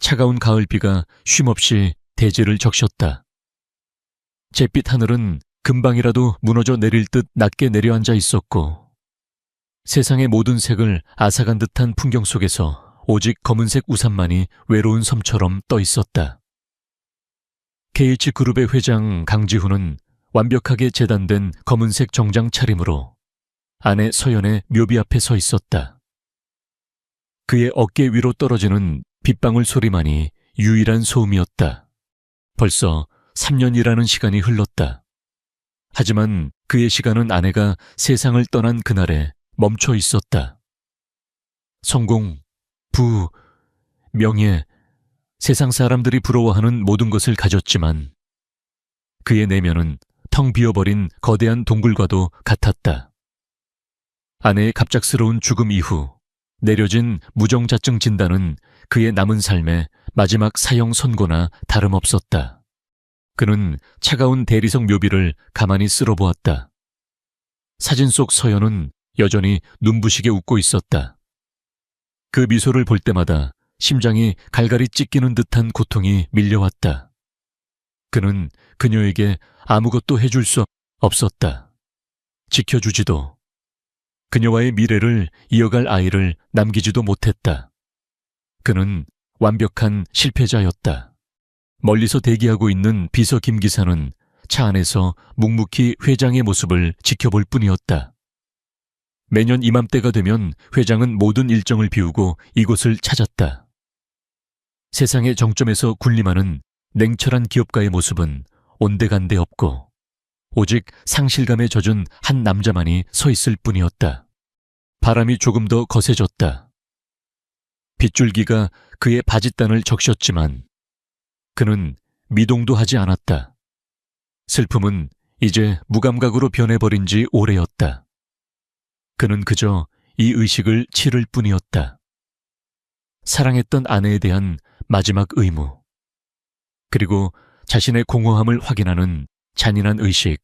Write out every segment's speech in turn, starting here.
차가운 가을비가 쉼없이 대지를 적셨다. 잿빛 하늘은 금방이라도 무너져 내릴 듯 낮게 내려앉아 있었고, 세상의 모든 색을 앗아간 듯한 풍경 속에서 오직 검은색 우산만이 외로운 섬처럼 떠 있었다. KH그룹의 회장 강지훈은 완벽하게 재단된 검은색 정장 차림으로 아내 서연의 묘비 앞에 서 있었다. 그의 어깨 위로 떨어지는 빗방울 소리만이 유일한 소음이었다. 벌써 3년이라는 시간이 흘렀다. 하지만 그의 시간은 아내가 세상을 떠난 그날에 멈춰 있었다. 성공, 부, 명예, 세상 사람들이 부러워하는 모든 것을 가졌지만 그의 내면은 텅 비어버린 거대한 동굴과도 같았다. 아내의 갑작스러운 죽음 이후 내려진 무정자증 진단은 그의 남은 삶의 마지막 사형 선고나 다름없었다. 그는 차가운 대리석 묘비를 가만히 쓸어보았다. 사진 속 서연은 여전히 눈부시게 웃고 있었다. 그 미소를 볼 때마다 심장이 갈갈이 찢기는 듯한 고통이 밀려왔다. 그는 그녀에게 아무것도 해줄 수 없었다. 지켜주지도, 그녀와의 미래를 이어갈 아이를 남기지도 못했다. 그는 완벽한 실패자였다. 멀리서 대기하고 있는 비서 김 기사는 차 안에서 묵묵히 회장의 모습을 지켜볼 뿐이었다. 매년 이맘때가 되면 회장은 모든 일정을 비우고 이곳을 찾았다. 세상의 정점에서 군림하는 냉철한 기업가의 모습은 온데간데 없고 오직 상실감에 젖은 한 남자만이 서 있을 뿐이었다. 바람이 조금 더 거세졌다. 빗줄기가 그의 바짓단을 적셨지만 그는 미동도 하지 않았다. 슬픔은 이제 무감각으로 변해버린 지 오래였다. 그는 그저 이 의식을 치를 뿐이었다. 사랑했던 아내에 대한 마지막 의무, 그리고 자신의 공허함을 확인하는 잔인한 의식.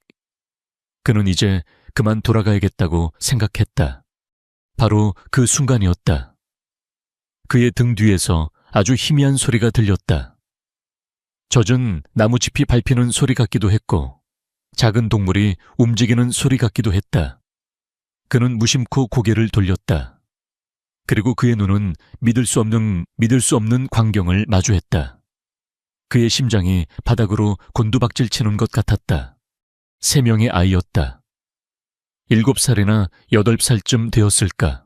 그는 이제 그만 돌아가야겠다고 생각했다. 바로 그 순간이었다. 그의 등 뒤에서 아주 희미한 소리가 들렸다. 젖은 나무잎이 밟히는 소리 같기도 했고 작은 동물이 움직이는 소리 같기도 했다. 그는 무심코 고개를 돌렸다. 그리고 그의 눈은 믿을 수 없는 광경을 마주했다. 그의 심장이 바닥으로 곤두박질 치는 것 같았다. 3명의 아이였다. 7살이나 8살쯤 되었을까.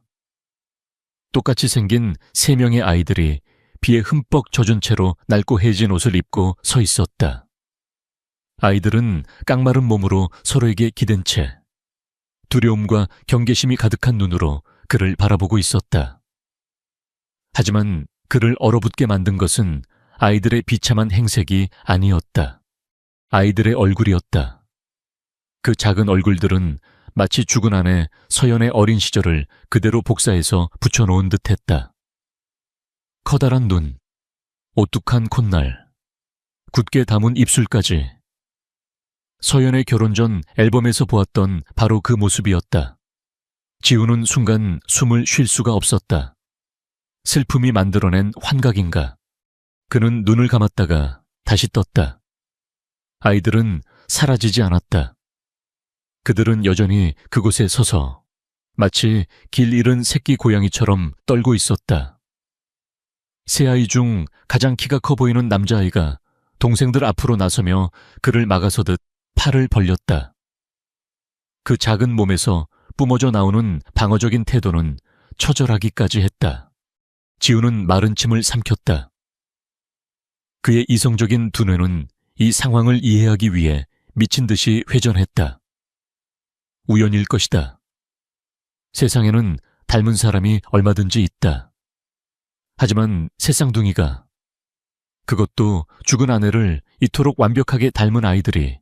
똑같이 생긴 3명의 아이들이 비에 흠뻑 젖은 채로 낡고 해진 옷을 입고 서 있었다. 아이들은 깡마른 몸으로 서로에게 기댄 채 두려움과 경계심이 가득한 눈으로 그를 바라보고 있었다. 하지만 그를 얼어붙게 만든 것은 아이들의 비참한 행색이 아니었다. 아이들의 얼굴이었다. 그 작은 얼굴들은 마치 죽은 아내 서연의 어린 시절을 그대로 복사해서 붙여놓은 듯했다. 커다란 눈, 오뚝한 콧날, 굳게 담은 입술까지. 서연의 결혼 전 앨범에서 보았던 바로 그 모습이었다. 지우는 순간 숨을 쉴 수가 없었다. 슬픔이 만들어낸 환각인가. 그는 눈을 감았다가 다시 떴다. 아이들은 사라지지 않았다. 그들은 여전히 그곳에 서서 마치 길 잃은 새끼 고양이처럼 떨고 있었다. 세 아이 중 가장 키가 커 보이는 남자아이가 동생들 앞으로 나서며 그를 막아서듯 팔을 벌렸다. 그 작은 몸에서 뿜어져 나오는 방어적인 태도는 처절하기까지 했다. 지우는 마른 침을 삼켰다. 그의 이성적인 두뇌는 이 상황을 이해하기 위해 미친 듯이 회전했다. 우연일 것이다. 세상에는 닮은 사람이 얼마든지 있다. 하지만 새쌍둥이가, 그것도 죽은 아내를 이토록 완벽하게 닮은 아이들이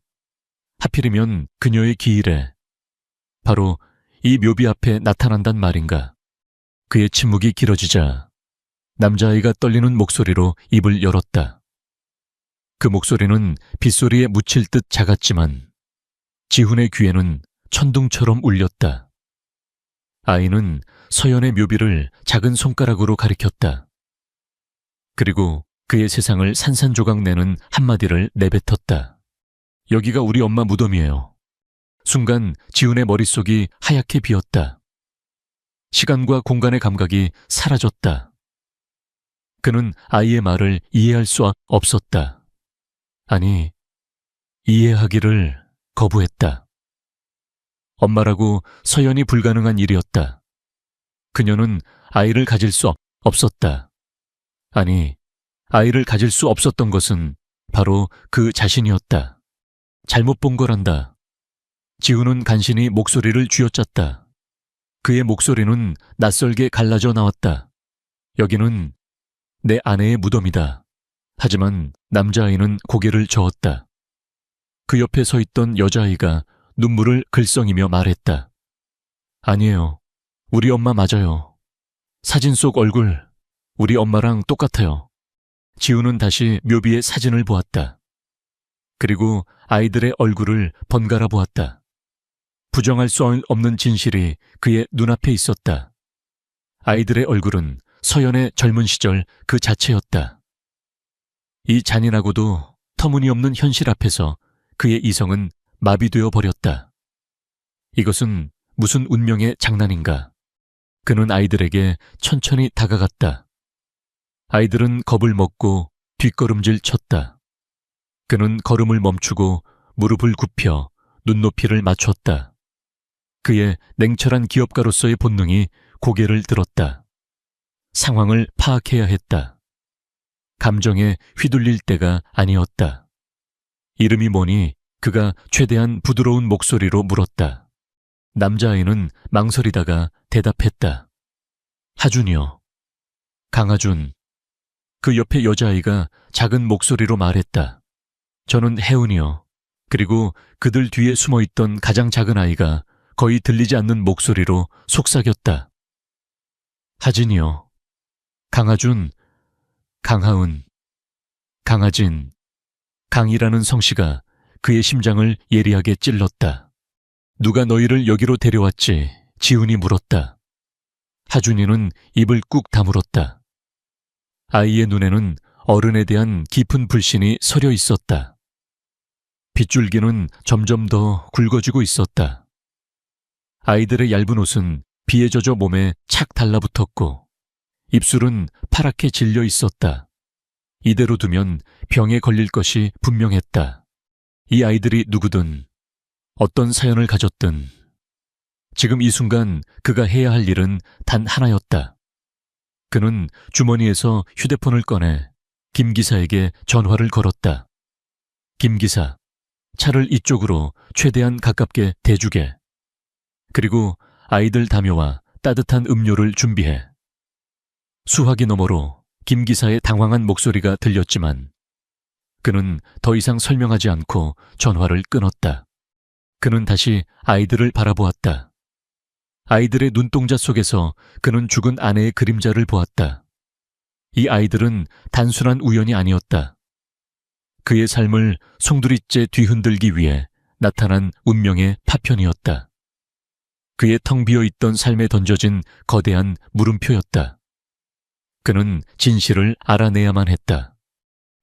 하필이면 그녀의 기일에 바로 이 묘비 앞에 나타난단 말인가. 그의 침묵이 길어지자 남자아이가 떨리는 목소리로 입을 열었다. 그 목소리는 빗소리에 묻힐 듯 작았지만 지훈의 귀에는 천둥처럼 울렸다. 아이는 서연의 묘비를 작은 손가락으로 가리켰다. 그리고 그의 세상을 산산조각 내는 한마디를 내뱉었다. 여기가 우리 엄마 무덤이에요. 순간 지훈의 머릿속이 하얗게 비었다. 시간과 공간의 감각이 사라졌다. 그는 아이의 말을 이해할 수 없었다. 아니, 이해하기를 거부했다. 엄마라고 서연이 불가능한 일이었다. 그녀는 아이를 가질 수 없었다. 아니, 아이를 가질 수 없었던 것은 바로 그 자신이었다. 잘못 본 거란다. 지훈은 간신히 목소리를 쥐어짰다. 그의 목소리는 낯설게 갈라져 나왔다. 여기는 내 아내의 무덤이다. 하지만 남자아이는 고개를 저었다. 그 옆에 서 있던 여자아이가 눈물을 글썽이며 말했다. 아니에요. 우리 엄마 맞아요. 사진 속 얼굴, 우리 엄마랑 똑같아요. 지훈은 다시 묘비의 사진을 보았다. 그리고 아이들의 얼굴을 번갈아 보았다. 부정할 수 없는 진실이 그의 눈앞에 있었다. 아이들의 얼굴은 서연의 젊은 시절 그 자체였다. 이 잔인하고도 터무니없는 현실 앞에서 그의 이성은 마비되어 버렸다. 이것은 무슨 운명의 장난인가? 그는 아이들에게 천천히 다가갔다. 아이들은 겁을 먹고 뒷걸음질 쳤다. 그는 걸음을 멈추고 무릎을 굽혀 눈높이를 맞췄다. 그의 냉철한 기업가로서의 본능이 고개를 들었다. 상황을 파악해야 했다. 감정에 휘둘릴 때가 아니었다. 이름이 뭐니? 그가 최대한 부드러운 목소리로 물었다. 남자아이는 망설이다가 대답했다. 하준이요. 강하준. 그 옆에 여자아이가 작은 목소리로 말했다. 저는 혜은이요. 그리고 그들 뒤에 숨어있던 가장 작은 아이가 거의 들리지 않는 목소리로 속삭였다. 하진이요. 강하준, 강하은, 강하진, 강이라는 성씨가 그의 심장을 예리하게 찔렀다. 누가 너희를 여기로 데려왔지? 지훈이 물었다. 하준이는 입을 꾹 다물었다. 아이의 눈에는 어른에 대한 깊은 불신이 서려 있었다. 빗줄기는 점점 더 굵어지고 있었다. 아이들의 얇은 옷은 비에 젖어 몸에 착 달라붙었고 입술은 파랗게 질려 있었다. 이대로 두면 병에 걸릴 것이 분명했다. 이 아이들이 누구든 어떤 사연을 가졌든 지금 이 순간 그가 해야 할 일은 단 하나였다. 그는 주머니에서 휴대폰을 꺼내 김 기사에게 전화를 걸었다. 김 기사, 차를 이쪽으로 최대한 가깝게 대주게. 그리고 아이들 담요와 따뜻한 음료를 준비해. 수화기 너머로 김 기사의 당황한 목소리가 들렸지만 그는 더 이상 설명하지 않고 전화를 끊었다. 그는 다시 아이들을 바라보았다. 아이들의 눈동자 속에서 그는 죽은 아내의 그림자를 보았다. 이 아이들은 단순한 우연이 아니었다. 그의 삶을 송두리째 뒤흔들기 위해 나타난 운명의 파편이었다. 그의 텅 비어있던 삶에 던져진 거대한 물음표였다. 그는 진실을 알아내야만 했다.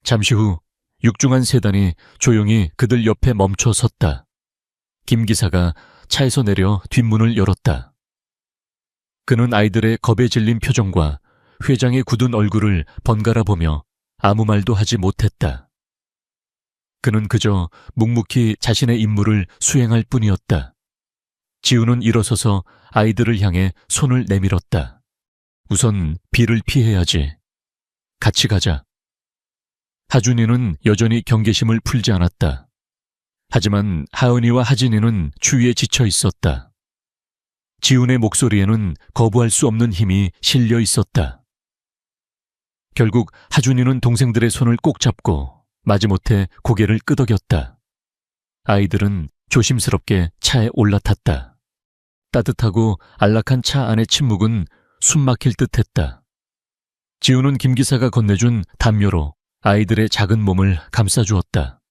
잠시 후 육중한 세단이 조용히 그들 옆에 멈춰 섰다. 김 기사가 차에서 내려 뒷문을 열었다. 그는 아이들의 겁에 질린 표정과 회장의 굳은 얼굴을 번갈아 보며 아무 말도 하지 못했다. 그는 그저 묵묵히 자신의 임무를 수행할 뿐이었다. 지우는 일어서서 아이들을 향해 손을 내밀었다. 우선 비를 피해야지. 같이 가자. 하준이는 여전히 경계심을 풀지 않았다. 하지만 하은이와 하진이는 추위에 지쳐 있었다. 지훈의 목소리에는 거부할 수 없는 힘이 실려 있었다. 결국 하준이는 동생들의 손을 꼭 잡고 마지못해 고개를 끄덕였다. 아이들은 조심스럽게 차에 올라탔다. 따뜻하고 안락한 차 안의 침묵은 숨 막힐 듯했다. 지훈은 김 기사가 건네준 담요로 아이들의 작은 몸을 감싸주었다.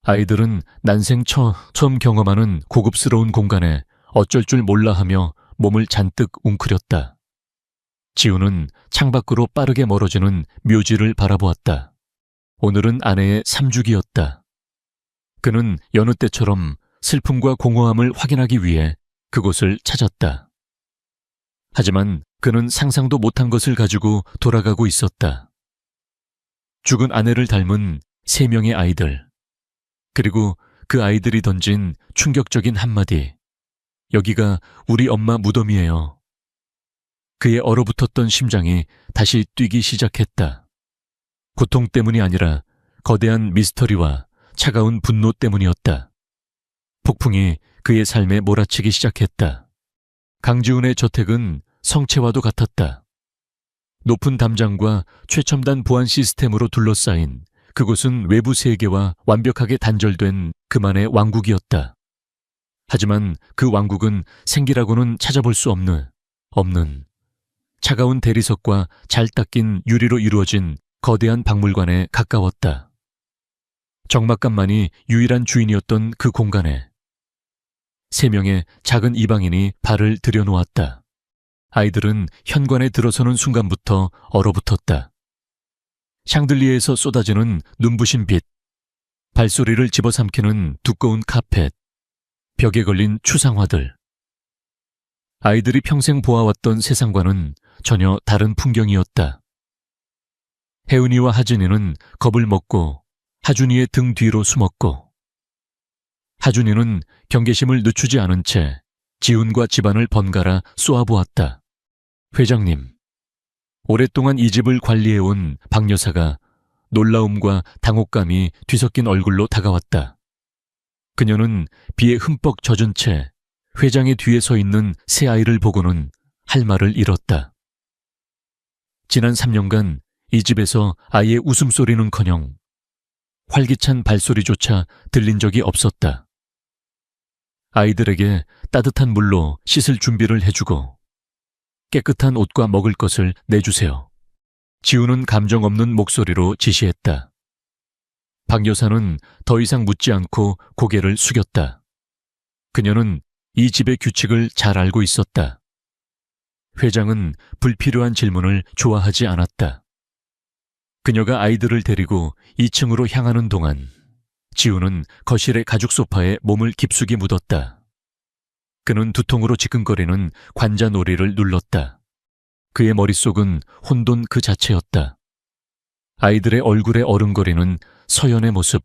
아이들은 난생 처음 경험하는 고급스러운 공간에 어쩔 줄 몰라 하며 몸을 잔뜩 웅크렸다. 지우는 창밖으로 빠르게 멀어지는 묘지를 바라보았다. 오늘은 아내의 3주기였다. 그는 여느 때처럼 슬픔과 공허함을 확인하기 위해 그곳을 찾았다. 하지만 그는 상상도 못한 것을 가지고 돌아가고 있었다. 죽은 아내를 닮은 3명의 아이들, 그리고 그 아이들이 던진 충격적인 한마디. 여기가 우리 엄마 무덤이에요. 그의 얼어붙었던 심장이 다시 뛰기 시작했다. 고통 때문이 아니라 거대한 미스터리와 차가운 분노 때문이었다. 폭풍이 그의 삶에 몰아치기 시작했다. 강지훈의 저택은 성체와도 같았다. 높은 담장과 최첨단 보안 시스템으로 둘러싸인 그곳은 외부 세계와 완벽하게 단절된 그만의 왕국이었다. 하지만 그 왕국은 생기라고는 찾아볼 수 없는 차가운 대리석과 잘 닦인 유리로 이루어진 거대한 박물관에 가까웠다. 적막감만이 유일한 주인이었던 그 공간에 3명의 작은 이방인이 발을 들여놓았다. 아이들은 현관에 들어서는 순간부터 얼어붙었다. 샹들리에에서 쏟아지는 눈부신 빛, 발소리를 집어삼키는 두꺼운 카펫, 벽에 걸린 추상화들. 아이들이 평생 보아왔던 세상과는 전혀 다른 풍경이었다. 혜은이와 하준이는 겁을 먹고 하준이의 등 뒤로 숨었고, 하준이는 경계심을 늦추지 않은 채 지훈과 집안을 번갈아 쏘아보았다. 회장님, 오랫동안 이 집을 관리해온 박 여사가 놀라움과 당혹감이 뒤섞인 얼굴로 다가왔다. 그녀는 비에 흠뻑 젖은 채 회장의 뒤에 서 있는 새 아이를 보고는 할 말을 잃었다. 지난 3년간 이 집에서 아이의 웃음소리는커녕 활기찬 발소리조차 들린 적이 없었다. 아이들에게 따뜻한 물로 씻을 준비를 해주고 깨끗한 옷과 먹을 것을 내주세요. 지우는 감정 없는 목소리로 지시했다. 박 여사는 더 이상 묻지 않고 고개를 숙였다. 그녀는 이 집의 규칙을 잘 알고 있었다. 회장은 불필요한 질문을 좋아하지 않았다. 그녀가 아이들을 데리고 2층으로 향하는 동안 지우는 거실의 가죽 소파에 몸을 깊숙이 묻었다. 그는 두통으로 지끈거리는 관자놀이를 눌렀다. 그의 머릿속은 혼돈 그 자체였다. 아이들의 얼굴에 어른거리는 서연의 모습,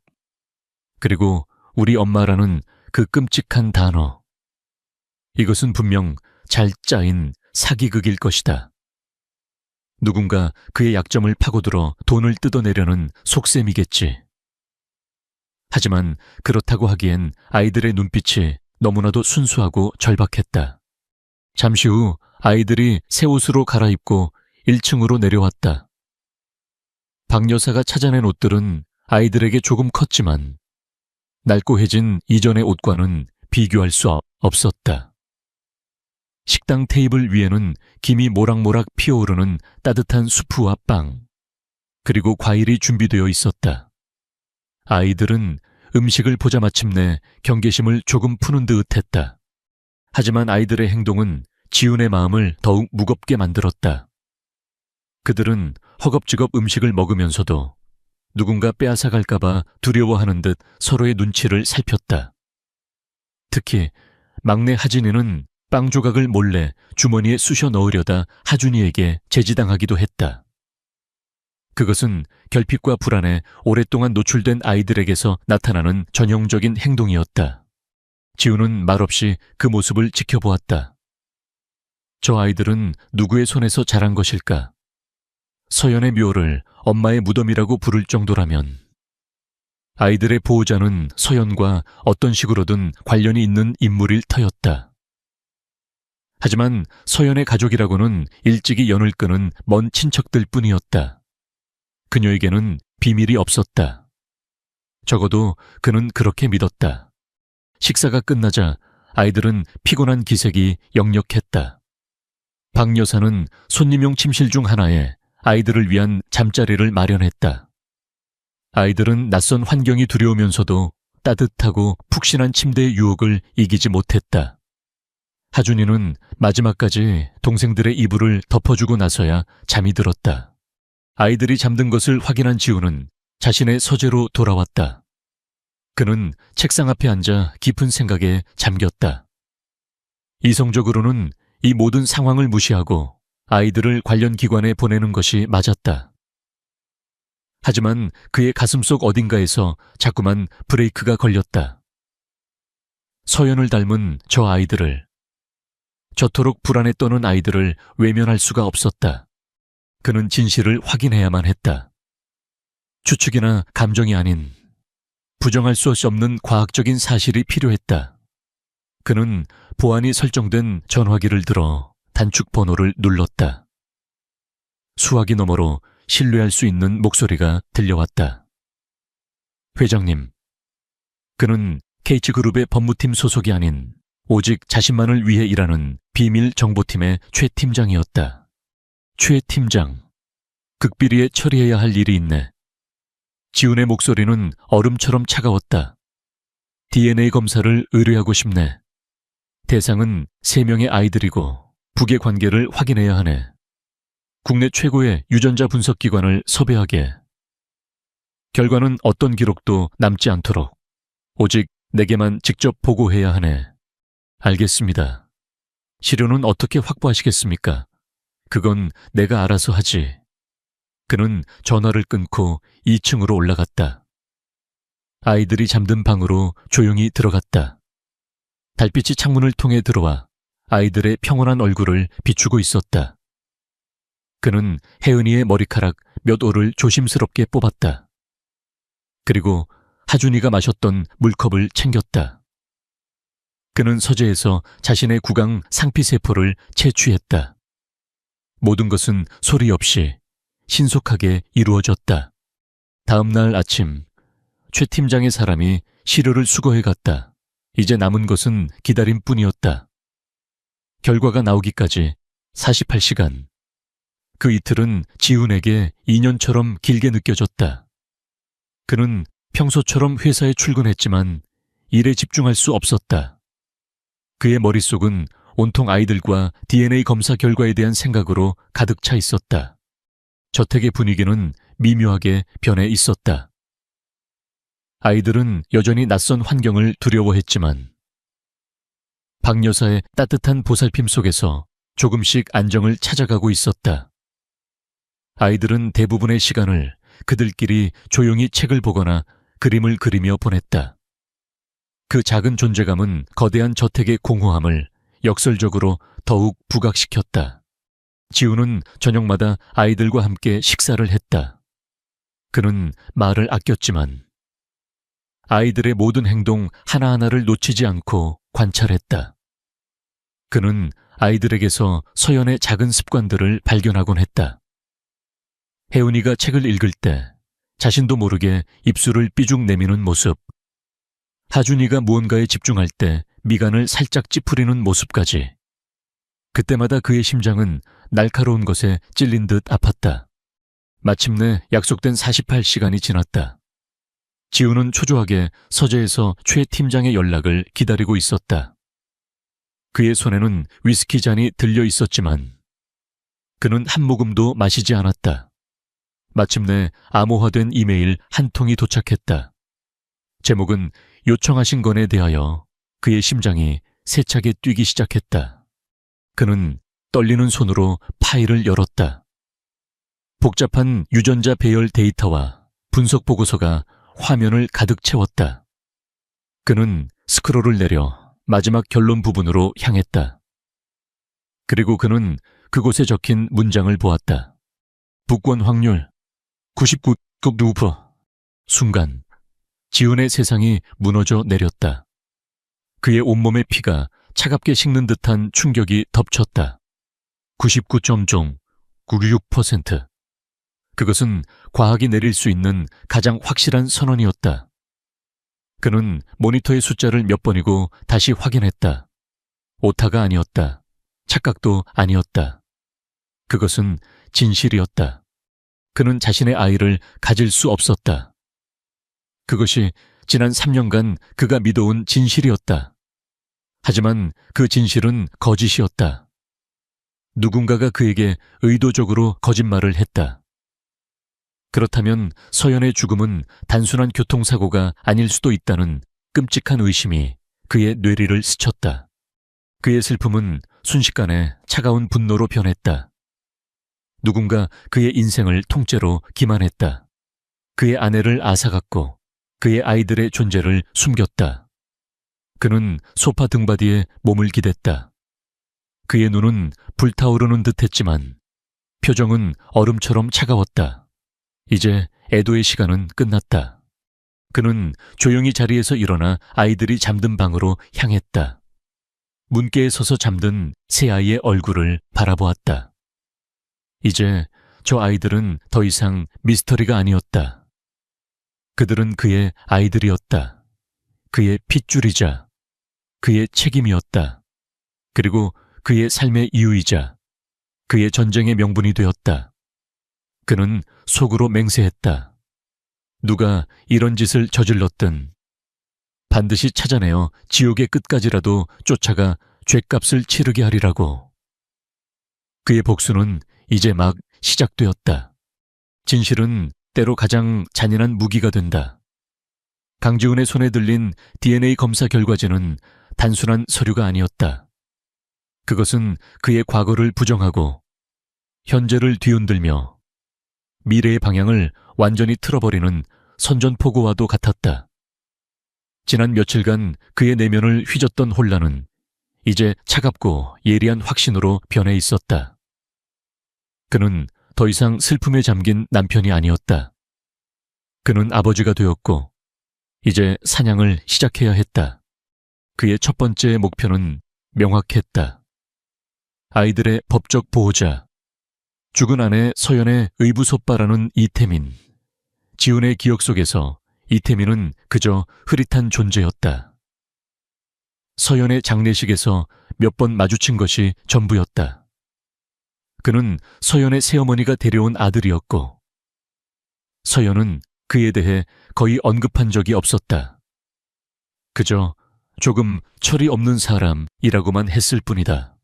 그리고 우리 엄마라는 그 끔찍한 단어. 이것은 분명 잘 짜인 사기극일 것이다. 누군가 그의 약점을 파고들어 돈을 뜯어내려는 속셈이겠지. 하지만 그렇다고 하기엔 아이들의 눈빛이 너무나도 순수하고 절박했다. 잠시 후 아이들이 새 옷으로 갈아입고 1층으로 내려왔다. 박 여사가 찾아낸 옷들은 아이들에게 조금 컸지만 낡고해진 이전의 옷과는 비교할 수 없었다. 식당 테이블 위에는 김이 모락모락 피어오르는 따뜻한 수프와 빵, 그리고 과일이 준비되어 있었다. 아이들은 음식을 보자 마침내 경계심을 조금 푸는 듯 했다. 하지만 아이들의 행동은 지훈의 마음을 더욱 무겁게 만들었다. 그들은 허겁지겁 음식을 먹으면서도 누군가 빼앗아갈까봐 두려워하는 듯 서로의 눈치를 살폈다. 특히 막내 하진이는 빵 조각을 몰래 주머니에 쑤셔 넣으려다 하준이에게 제지당하기도 했다. 그것은 결핍과 불안에 오랫동안 노출된 아이들에게서 나타나는 전형적인 행동이었다. 지우는 말없이 그 모습을 지켜보았다. 저 아이들은 누구의 손에서 자란 것일까? 서연의 묘를 엄마의 무덤이라고 부를 정도라면 아이들의 보호자는 서연과 어떤 식으로든 관련이 있는 인물일 터였다. 하지만 서연의 가족이라고는 일찍이 연을 끄는 먼 친척들 뿐이었다. 그녀에게는 비밀이 없었다. 적어도 그는 그렇게 믿었다. 식사가 끝나자 아이들은 피곤한 기색이 역력했다. 박 여사는 손님용 침실 중 하나에 아이들을 위한 잠자리를 마련했다. 아이들은 낯선 환경이 두려우면서도 따뜻하고 푹신한 침대의 유혹을 이기지 못했다. 하준이는 마지막까지 동생들의 이불을 덮어주고 나서야 잠이 들었다. 아이들이 잠든 것을 확인한 지우는 자신의 서재로 돌아왔다. 그는 책상 앞에 앉아 깊은 생각에 잠겼다. 이성적으로는 이 모든 상황을 무시하고 아이들을 관련 기관에 보내는 것이 맞았다. 하지만 그의 가슴속 어딘가에서 자꾸만 브레이크가 걸렸다. 서연을 닮은 저 아이들을, 저토록 불안에 떠는 아이들을 외면할 수가 없었다. 그는 진실을 확인해야만 했다. 추측이나 감정이 아닌 부정할 수 없는 과학적인 사실이 필요했다. 그는 보안이 설정된 전화기를 들어 단축 번호를 눌렀다. 수화기 너머로 신뢰할 수 있는 목소리가 들려왔다. 회장님. 그는 K그룹의 법무팀 소속이 아닌 오직 자신만을 위해 일하는 비밀 정보팀의 최 팀장이었다. 최 팀장. 극비리에 처리해야 할 일이 있네. 지훈의 목소리는 얼음처럼 차가웠다. DNA 검사를 의뢰하고 싶네. 대상은 3명의 아이들이고 북의 관계를 확인해야 하네. 국내 최고의 유전자 분석 기관을 섭외하게. 결과는 어떤 기록도 남지 않도록 오직 내게만 직접 보고해야 하네. 알겠습니다. 시료는 어떻게 확보하시겠습니까? 그건 내가 알아서 하지. 그는 전화를 끊고 2층으로 올라갔다. 아이들이 잠든 방으로 조용히 들어갔다. 달빛이 창문을 통해 들어와 아이들의 평온한 얼굴을 비추고 있었다. 그는 혜은이의 머리카락 몇 올을 조심스럽게 뽑았다. 그리고 하준이가 마셨던 물컵을 챙겼다. 그는 서재에서 자신의 구강 상피세포를 채취했다. 모든 것은 소리 없이 신속하게 이루어졌다. 다음 날 아침, 최 팀장의 사람이 시료를 수거해 갔다. 이제 남은 것은 기다림뿐이었다. 결과가 나오기까지 48시간. 그 이틀은 지훈에게 2년처럼 길게 느껴졌다. 그는 평소처럼 회사에 출근했지만 일에 집중할 수 없었다. 그의 머릿속은 온통 아이들과 DNA 검사 결과에 대한 생각으로 가득 차 있었다. 저택의 분위기는 미묘하게 변해 있었다. 아이들은 여전히 낯선 환경을 두려워했지만 박 여사의 따뜻한 보살핌 속에서 조금씩 안정을 찾아가고 있었다. 아이들은 대부분의 시간을 그들끼리 조용히 책을 보거나 그림을 그리며 보냈다. 그 작은 존재감은 거대한 저택의 공허함을 역설적으로 더욱 부각시켰다. 지우는 저녁마다 아이들과 함께 식사를 했다. 그는 말을 아꼈지만 아이들의 모든 행동 하나하나를 놓치지 않고 관찰했다. 그는 아이들에게서 서연의 작은 습관들을 발견하곤 했다. 혜은이가 책을 읽을 때 자신도 모르게 입술을 삐죽 내미는 모습, 하준이가 무언가에 집중할 때 미간을 살짝 찌푸리는 모습까지. 그때마다 그의 심장은 날카로운 것에 찔린 듯 아팠다. 마침내 약속된 48시간이 지났다. 지우는 초조하게 서재에서 최 팀장의 연락을 기다리고 있었다. 그의 손에는 위스키 잔이 들려 있었지만 그는 한 모금도 마시지 않았다. 마침내 암호화된 이메일 한 통이 도착했다. 제목은 요청하신 건에 대하여. 그의 심장이 세차게 뛰기 시작했다. 그는 떨리는 손으로 파일을 열었다. 복잡한 유전자 배열 데이터와 분석 보고서가 화면을 가득 채웠다. 그는 스크롤을 내려 마지막 결론 부분으로 향했다. 그리고 그는 그곳에 적힌 문장을 보았다. 복권 확률 99.9%. 순간 지훈의 세상이 무너져 내렸다. 그의 온몸의 피가 차갑게 식는 듯한 충격이 덮쳤다. 99.96%. 그것은 과학이 내릴 수 있는 가장 확실한 선언이었다. 그는 모니터의 숫자를 몇 번이고 다시 확인했다. 오타가 아니었다. 착각도 아니었다. 그것은 진실이었다. 그는 자신의 아이를 가질 수 없었다. 그것이 지난 3년간 그가 믿어온 진실이었다. 하지만 그 진실은 거짓이었다. 누군가가 그에게 의도적으로 거짓말을 했다. 그렇다면 서연의 죽음은 단순한 교통사고가 아닐 수도 있다는 끔찍한 의심이 그의 뇌리를 스쳤다. 그의 슬픔은 순식간에 차가운 분노로 변했다. 누군가 그의 인생을 통째로 기만했다. 그의 아내를 앗아갔고 그의 아이들의 존재를 숨겼다. 그는 소파 등받이에 몸을 기댔다. 그의 눈은 불타오르는 듯 했지만 표정은 얼음처럼 차가웠다. 이제 애도의 시간은 끝났다. 그는 조용히 자리에서 일어나 아이들이 잠든 방으로 향했다. 문께에 서서 잠든 새 아이의 얼굴을 바라보았다. 이제 저 아이들은 더 이상 미스터리가 아니었다. 그들은 그의 아이들이었다. 그의 핏줄이자 그의 책임이었다. 그리고 그의 삶의 이유이자 그의 전쟁의 명분이 되었다. 그는 속으로 맹세했다. 누가 이런 짓을 저질렀든 반드시 찾아내어 지옥의 끝까지라도 쫓아가 죗값을 치르게 하리라고. 그의 복수는 이제 막 시작되었다. 진실은 때로 가장 잔인한 무기가 된다. 강지훈의 손에 들린 DNA 검사 결과지는 단순한 서류가 아니었다. 그것은 그의 과거를 부정하고 현재를 뒤흔들며 미래의 방향을 완전히 틀어버리는 선전포고와도 같았다. 지난 며칠간 그의 내면을 휘젓던 혼란은 이제 차갑고 예리한 확신으로 변해 있었다. 그는 더 이상 슬픔에 잠긴 남편이 아니었다. 그는 아버지가 되었고 이제 사냥을 시작해야 했다. 그의 첫 번째 목표는 명확했다. 아이들의 법적 보호자, 죽은 아내 서연의 의부소빠라는 이태민. 지훈의 기억 속에서 이태민은 그저 흐릿한 존재였다. 서연의 장례식에서 몇 번 마주친 것이 전부였다. 그는 서연의 새어머니가 데려온 아들이었고 서연은 그에 대해 거의 언급한 적이 없었다. 그저 조금 철이 없는 사람이라고만 했을 뿐이다.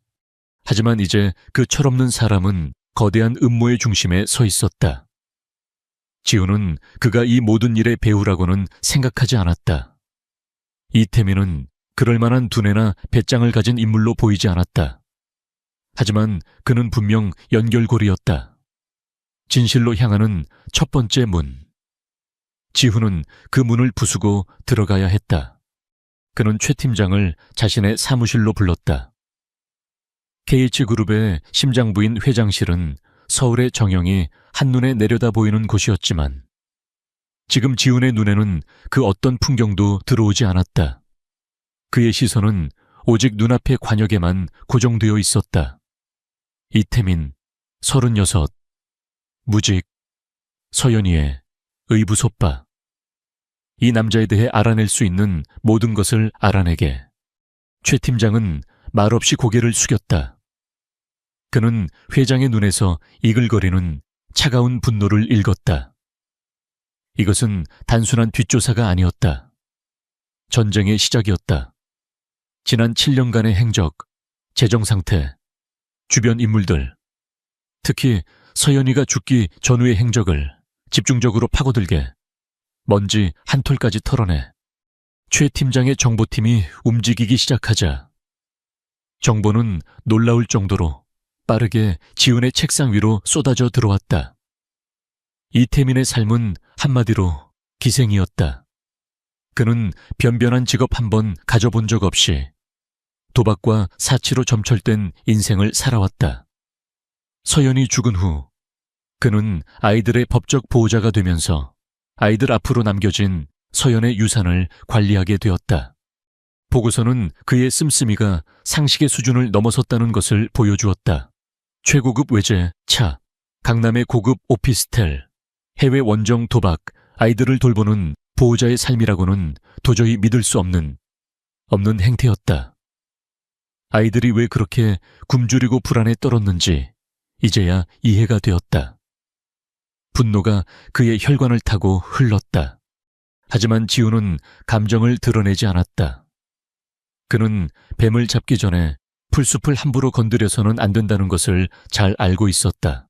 하지만 이제 그 철없는 사람은 거대한 음모의 중심에 서 있었다. 지훈은 그가 이 모든 일의 배우라고는 생각하지 않았다. 이태민은 그럴 만한 두뇌나 배짱을 가진 인물로 보이지 않았다. 하지만 그는 분명 연결고리였다. 진실로 향하는 첫 번째 문. 지훈은 그 문을 부수고 들어가야 했다. 그는 최 팀장을 자신의 사무실로 불렀다. KH그룹의 심장부인 회장실은 서울의 정영이 한눈에 내려다 보이는 곳이었지만 지금 지훈의 눈에는 그 어떤 풍경도 들어오지 않았다. 그의 시선은 오직 눈앞의 관역에만 고정되어 있었다. 이태민, 36, 무직, 서연이의 의부소빠. 이 남자에 대해 알아낼 수 있는 모든 것을 알아내게. 최 팀장은 말없이 고개를 숙였다. 그는 회장의 눈에서 이글거리는 차가운 분노를 읽었다. 이것은 단순한 뒷조사가 아니었다. 전쟁의 시작이었다. 지난 7년간의 행적, 재정 상태, 주변 인물들, 특히 서연이가 죽기 전후의 행적을 집중적으로 파고들게 먼지 한 톨까지 털어내 최 팀장의 정보팀이 움직이기 시작하자 정보는 놀라울 정도로 빠르게 지훈의 책상 위로 쏟아져 들어왔다. 이태민의 삶은 한마디로 기생이었다. 그는 변변한 직업 한 번 가져본 적 없이 도박과 사치로 점철된 인생을 살아왔다. 서연이 죽은 후 그는 아이들의 법적 보호자가 되면서 아이들 앞으로 남겨진 서연의 유산을 관리하게 되었다. 보고서는 그의 씀씀이가 상식의 수준을 넘어섰다는 것을 보여주었다. 최고급 외제, 차, 강남의 고급 오피스텔, 해외 원정 도박, 아이들을 돌보는 보호자의 삶이라고는 도저히 믿을 수 없는 행태였다. 아이들이 왜 그렇게 굶주리고 불안에 떨었는지 이제야 이해가 되었다. 분노가 그의 혈관을 타고 흘렀다. 하지만 지훈은 감정을 드러내지 않았다. 그는 뱀을 잡기 전에 풀숲을 함부로 건드려서는 안 된다는 것을 잘 알고 있었다.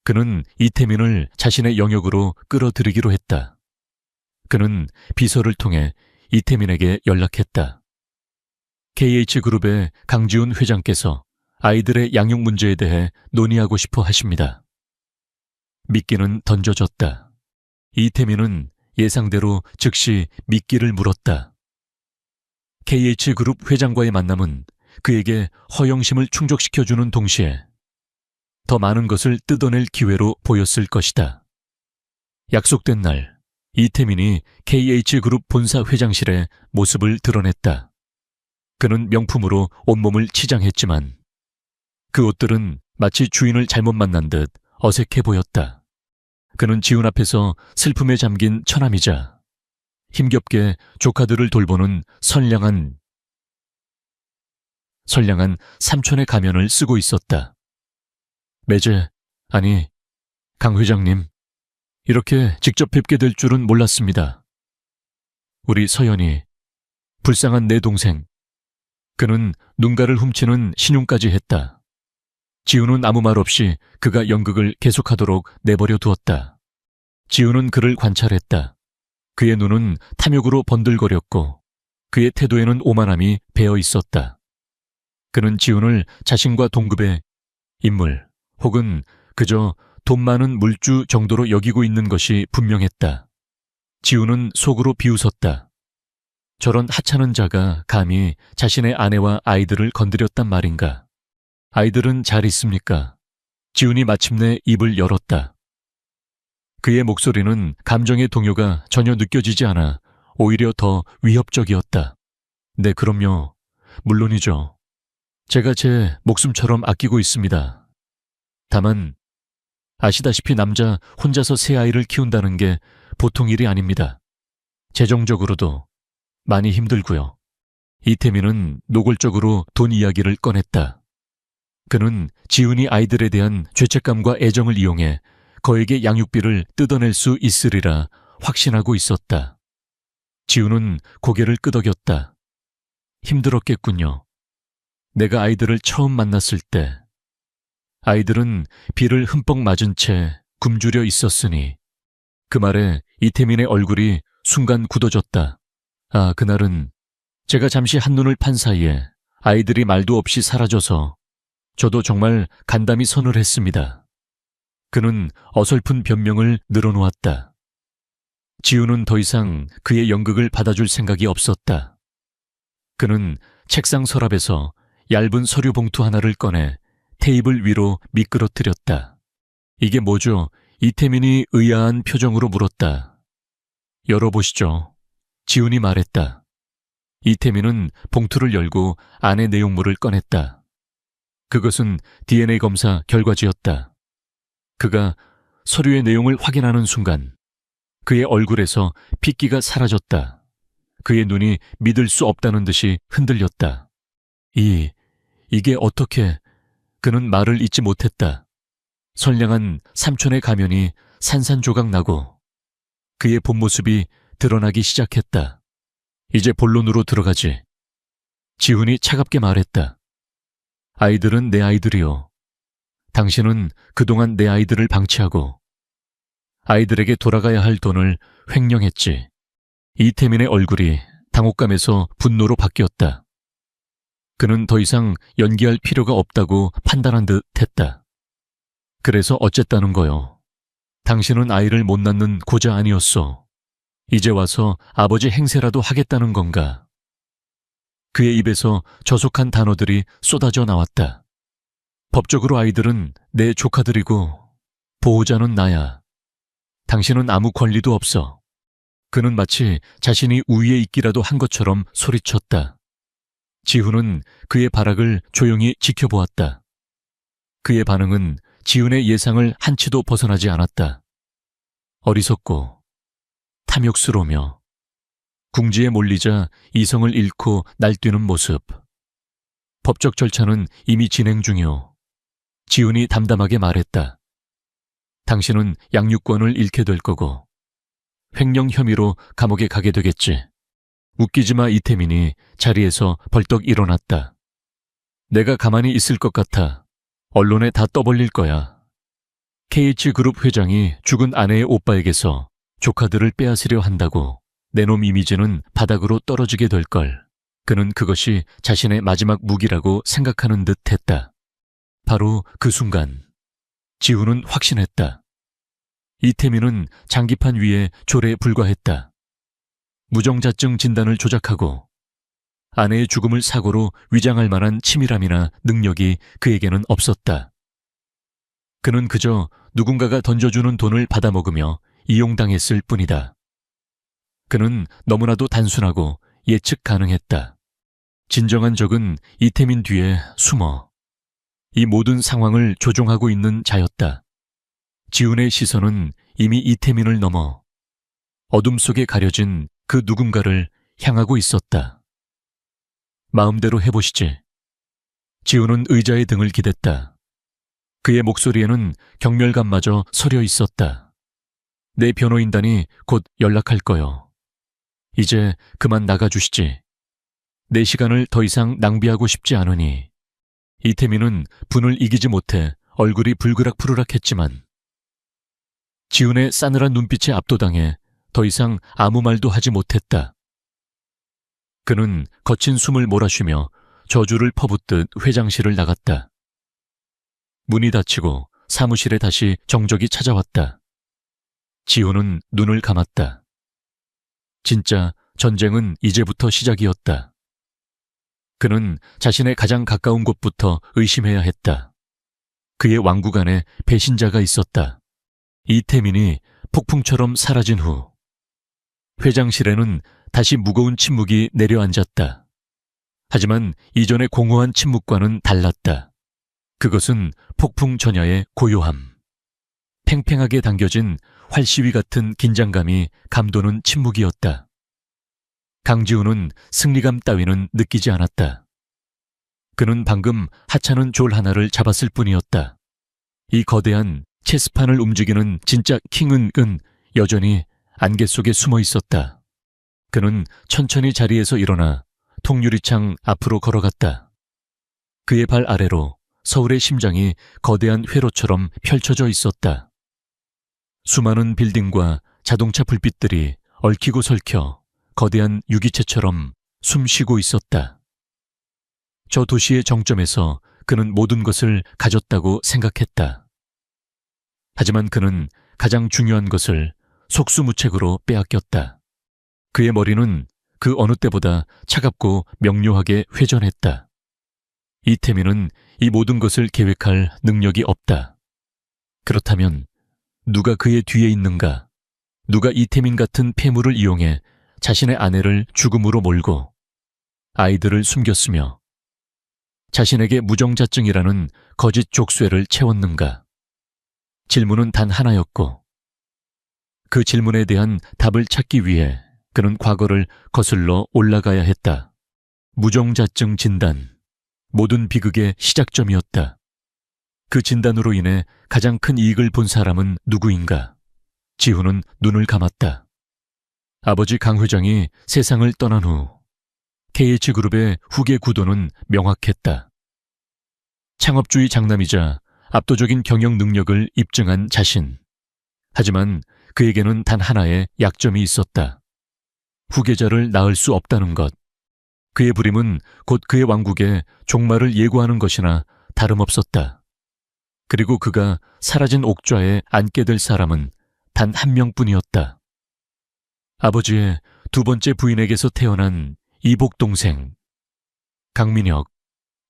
그는 이태민을 자신의 영역으로 끌어들이기로 했다. 그는 비서를 통해 이태민에게 연락했다. KH그룹의 강지훈 회장께서 아이들의 양육 문제에 대해 논의하고 싶어 하십니다. 미끼는 던져졌다. 이태민은 예상대로 즉시 미끼를 물었다. KH그룹 회장과의 만남은 그에게 허영심을 충족시켜주는 동시에 더 많은 것을 뜯어낼 기회로 보였을 것이다. 약속된 날, 이태민이 KH그룹 본사 회장실에 모습을 드러냈다. 그는 명품으로 온몸을 치장했지만 그 옷들은 마치 주인을 잘못 만난 듯 어색해 보였다. 그는 지훈 앞에서 슬픔에 잠긴 처남이자 힘겹게 조카들을 돌보는 선량한 삼촌의 가면을 쓰고 있었다. 매제, 아니, 강 회장님, 이렇게 직접 뵙게 될 줄은 몰랐습니다. 우리 서연이, 불쌍한 내 동생. 그는 눈가를 훔치는 신용까지 했다. 지훈은 아무 말 없이 그가 연극을 계속하도록 내버려 두었다. 지훈은 그를 관찰했다. 그의 눈은 탐욕으로 번들거렸고 그의 태도에는 오만함이 배어 있었다. 그는 지훈을 자신과 동급의 인물 혹은 그저 돈 많은 물주 정도로 여기고 있는 것이 분명했다. 지훈은 속으로 비웃었다. 저런 하찮은 자가 감히 자신의 아내와 아이들을 건드렸단 말인가. 아이들은 잘 있습니까? 지훈이 마침내 입을 열었다. 그의 목소리는 감정의 동요가 전혀 느껴지지 않아 오히려 더 위협적이었다. 네, 그럼요. 물론이죠. 제가 제 목숨처럼 아끼고 있습니다. 다만 아시다시피 남자 혼자서 새 아이를 키운다는 게 보통 일이 아닙니다. 재정적으로도 많이 힘들고요. 이태민은 노골적으로 돈 이야기를 꺼냈다. 그는 지훈이 아이들에 대한 죄책감과 애정을 이용해 거액의 양육비를 뜯어낼 수 있으리라 확신하고 있었다. 지훈은 고개를 끄덕였다. 힘들었겠군요. 내가 아이들을 처음 만났을 때 아이들은 비를 흠뻑 맞은 채 굶주려 있었으니 그 말에 이태민의 얼굴이 순간 굳어졌다. 아, 그날은 제가 잠시 한눈을 판 사이에 아이들이 말도 없이 사라져서 저도 정말 간담이 서늘했습니다. 그는 어설픈 변명을 늘어놓았다. 지훈은 더 이상 그의 연극을 받아줄 생각이 없었다. 그는 책상 서랍에서 얇은 서류 봉투 하나를 꺼내 테이블 위로 미끄러뜨렸다. 이게 뭐죠? 이태민이 의아한 표정으로 물었다. 열어보시죠. 지훈이 말했다. 이태민은 봉투를 열고 안의 내용물을 꺼냈다. 그것은 DNA 검사 결과지였다. 그가 서류의 내용을 확인하는 순간 그의 얼굴에서 핏기가 사라졌다. 그의 눈이 믿을 수 없다는 듯이 흔들렸다. 이게 어떻게... 그는 말을 잇지 못했다. 선량한 삼촌의 가면이 산산조각 나고 그의 본 모습이 드러나기 시작했다. 이제 본론으로 들어가지. 지훈이 차갑게 말했다. 아이들은 내 아이들이요. 당신은 그동안 내 아이들을 방치하고 아이들에게 돌아가야 할 돈을 횡령했지. 이태민의 얼굴이 당혹감에서 분노로 바뀌었다. 그는 더 이상 연기할 필요가 없다고 판단한 듯 했다. 그래서 어쨌다는 거요. 당신은 아이를 못 낳는 고자 아니었어. 이제 와서 아버지 행세라도 하겠다는 건가? 그의 입에서 저속한 단어들이 쏟아져 나왔다. 법적으로 아이들은 내 조카들이고 보호자는 나야. 당신은 아무 권리도 없어. 그는 마치 자신이 우위에 있기라도 한 것처럼 소리쳤다. 지훈은 그의 발악을 조용히 지켜보았다. 그의 반응은 지훈의 예상을 한치도 벗어나지 않았다. 어리석고 탐욕스러우며 궁지에 몰리자 이성을 잃고 날뛰는 모습. 법적 절차는 이미 진행 중이오. 지훈이 담담하게 말했다. 당신은 양육권을 잃게 될 거고 횡령 혐의로 감옥에 가게 되겠지. 웃기지 마 이태민이 자리에서 벌떡 일어났다. 내가 가만히 있을 것 같아. 언론에 다 떠벌릴 거야. KH그룹 회장이 죽은 아내의 오빠에게서 조카들을 빼앗으려 한다고 내놈 이미지는 바닥으로 떨어지게 될 걸. 그는 그것이 자신의 마지막 무기라고 생각하는 듯 했다. 바로 그 순간 지우는 확신했다. 이태민은 장기판 위에 졸에 불과했다. 무정자증 진단을 조작하고 아내의 죽음을 사고로 위장할 만한 치밀함이나 능력이 그에게는 없었다. 그는 그저 누군가가 던져주는 돈을 받아먹으며 이용당했을 뿐이다. 그는 너무나도 단순하고 예측 가능했다. 진정한 적은 이태민 뒤에 숨어 이 모든 상황을 조종하고 있는 자였다. 지훈의 시선은 이미 이태민을 넘어 어둠 속에 가려진 그 누군가를 향하고 있었다. 마음대로 해보시지. 지훈은 의자에 등을 기댔다. 그의 목소리에는 경멸감마저 서려 있었다. 내 변호인단이 곧 연락할 거요. 이제 그만 나가주시지. 내 시간을 더 이상 낭비하고 싶지 않으니. 이태민은 분을 이기지 못해 얼굴이 불그락푸르락했지만 지훈의 싸늘한 눈빛에 압도당해 더 이상 아무 말도 하지 못했다. 그는 거친 숨을 몰아쉬며 저주를 퍼붓듯 회장실을 나갔다. 문이 닫히고 사무실에 다시 정적이 찾아왔다. 지훈은 눈을 감았다. 진짜 전쟁은 이제부터 시작이었다. 그는 자신의 가장 가까운 곳부터 의심해야 했다. 그의 왕국 안에 배신자가 있었다. 이태민이 폭풍처럼 사라진 후 회장실에는 다시 무거운 침묵이 내려앉았다. 하지만 이전의 공허한 침묵과는 달랐다. 그것은 폭풍 전야의 고요함. 팽팽하게 당겨진 활시위 같은 긴장감이 감도는 침묵이었다. 강지훈은 승리감 따위는 느끼지 않았다. 그는 방금 하찮은 졸 하나를 잡았을 뿐이었다. 이 거대한 체스판을 움직이는 진짜 킹은 여전히 안개 속에 숨어 있었다. 그는 천천히 자리에서 일어나 통유리창 앞으로 걸어갔다. 그의 발 아래로 서울의 심장이 거대한 회로처럼 펼쳐져 있었다. 수많은 빌딩과 자동차 불빛들이 얽히고 설켜 거대한 유기체처럼 숨쉬고 있었다. 저 도시의 정점에서 그는 모든 것을 가졌다고 생각했다. 하지만 그는 가장 중요한 것을 속수무책으로 빼앗겼다. 그의 머리는 그 어느 때보다 차갑고 명료하게 회전했다. 이태민은 이 모든 것을 계획할 능력이 없다. 그렇다면 누가 그의 뒤에 있는가? 누가 이태민 같은 폐물을 이용해 자신의 아내를 죽음으로 몰고 아이들을 숨겼으며 자신에게 무정자증이라는 거짓 족쇄를 채웠는가? 질문은 단 하나였고 그 질문에 대한 답을 찾기 위해 그는 과거를 거슬러 올라가야 했다. 무정자증 진단, 모든 비극의 시작점이었다. 그 진단으로 인해 가장 큰 이익을 본 사람은 누구인가? 지훈은 눈을 감았다. 아버지 강 회장이 세상을 떠난 후 KH그룹의 후계 구도는 명확했다. 창업주의 장남이자 압도적인 경영 능력을 입증한 자신. 하지만 그에게는 단 하나의 약점이 있었다. 후계자를 낳을 수 없다는 것. 그의 부림은 곧 그의 왕국의 종말을 예고하는 것이나 다름없었다. 그리고 그가 사라진 옥좌에 앉게 될 사람은 단 한 명뿐이었다. 아버지의 두 번째 부인에게서 태어난 이복 동생. 강민혁.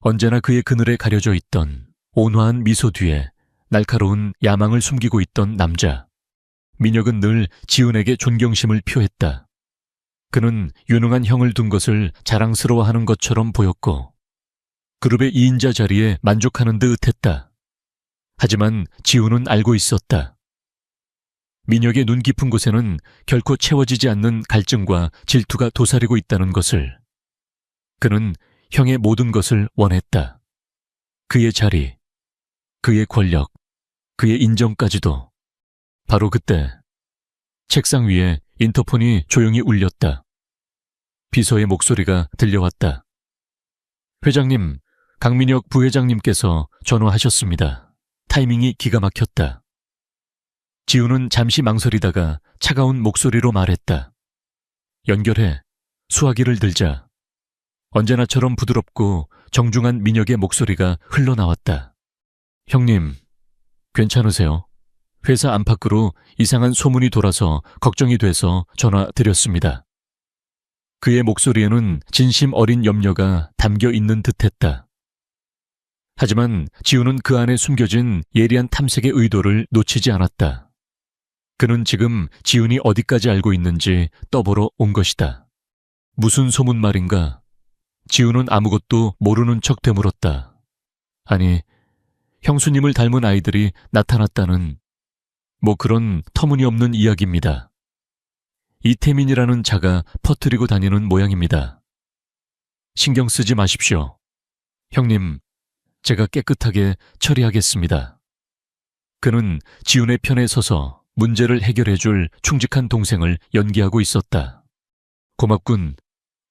언제나 그의 그늘에 가려져 있던 온화한 미소 뒤에 날카로운 야망을 숨기고 있던 남자. 민혁은 늘 지훈에게 존경심을 표했다. 그는 유능한 형을 둔 것을 자랑스러워하는 것처럼 보였고 그룹의 2인자 자리에 만족하는 듯 했다. 하지만 지훈은 알고 있었다. 민혁의 눈 깊은 곳에는 결코 채워지지 않는 갈증과 질투가 도사리고 있다는 것을. 그는 형의 모든 것을 원했다. 그의 자리, 그의 권력, 그의 인정까지도. 바로 그때 책상 위에 인터폰이 조용히 울렸다. 비서의 목소리가 들려왔다. 회장님, 강민혁 부회장님께서 전화하셨습니다. 타이밍이 기가 막혔다. 지우는 잠시 망설이다가 차가운 목소리로 말했다. 연결해. 수화기를 들자. 언제나처럼 부드럽고 정중한 민혁의 목소리가 흘러나왔다. 형님, 괜찮으세요? 회사 안팎으로 이상한 소문이 돌아서 걱정이 돼서 전화 드렸습니다. 그의 목소리에는 진심 어린 염려가 담겨 있는 듯했다. 하지만 지우는 그 안에 숨겨진 예리한 탐색의 의도를 놓치지 않았다. 그는 지금 지훈이 어디까지 알고 있는지 떠보러 온 것이다. 무슨 소문 말인가? 지훈은 아무것도 모르는 척 되물었다. 아니, 형수님을 닮은 아이들이 나타났다는 뭐 그런 터무니없는 이야기입니다. 이태민이라는 자가 퍼뜨리고 다니는 모양입니다. 신경 쓰지 마십시오. 형님, 제가 깨끗하게 처리하겠습니다. 그는 지훈의 편에 서서 문제를 해결해줄 충직한 동생을 연기하고 있었다. 고맙군.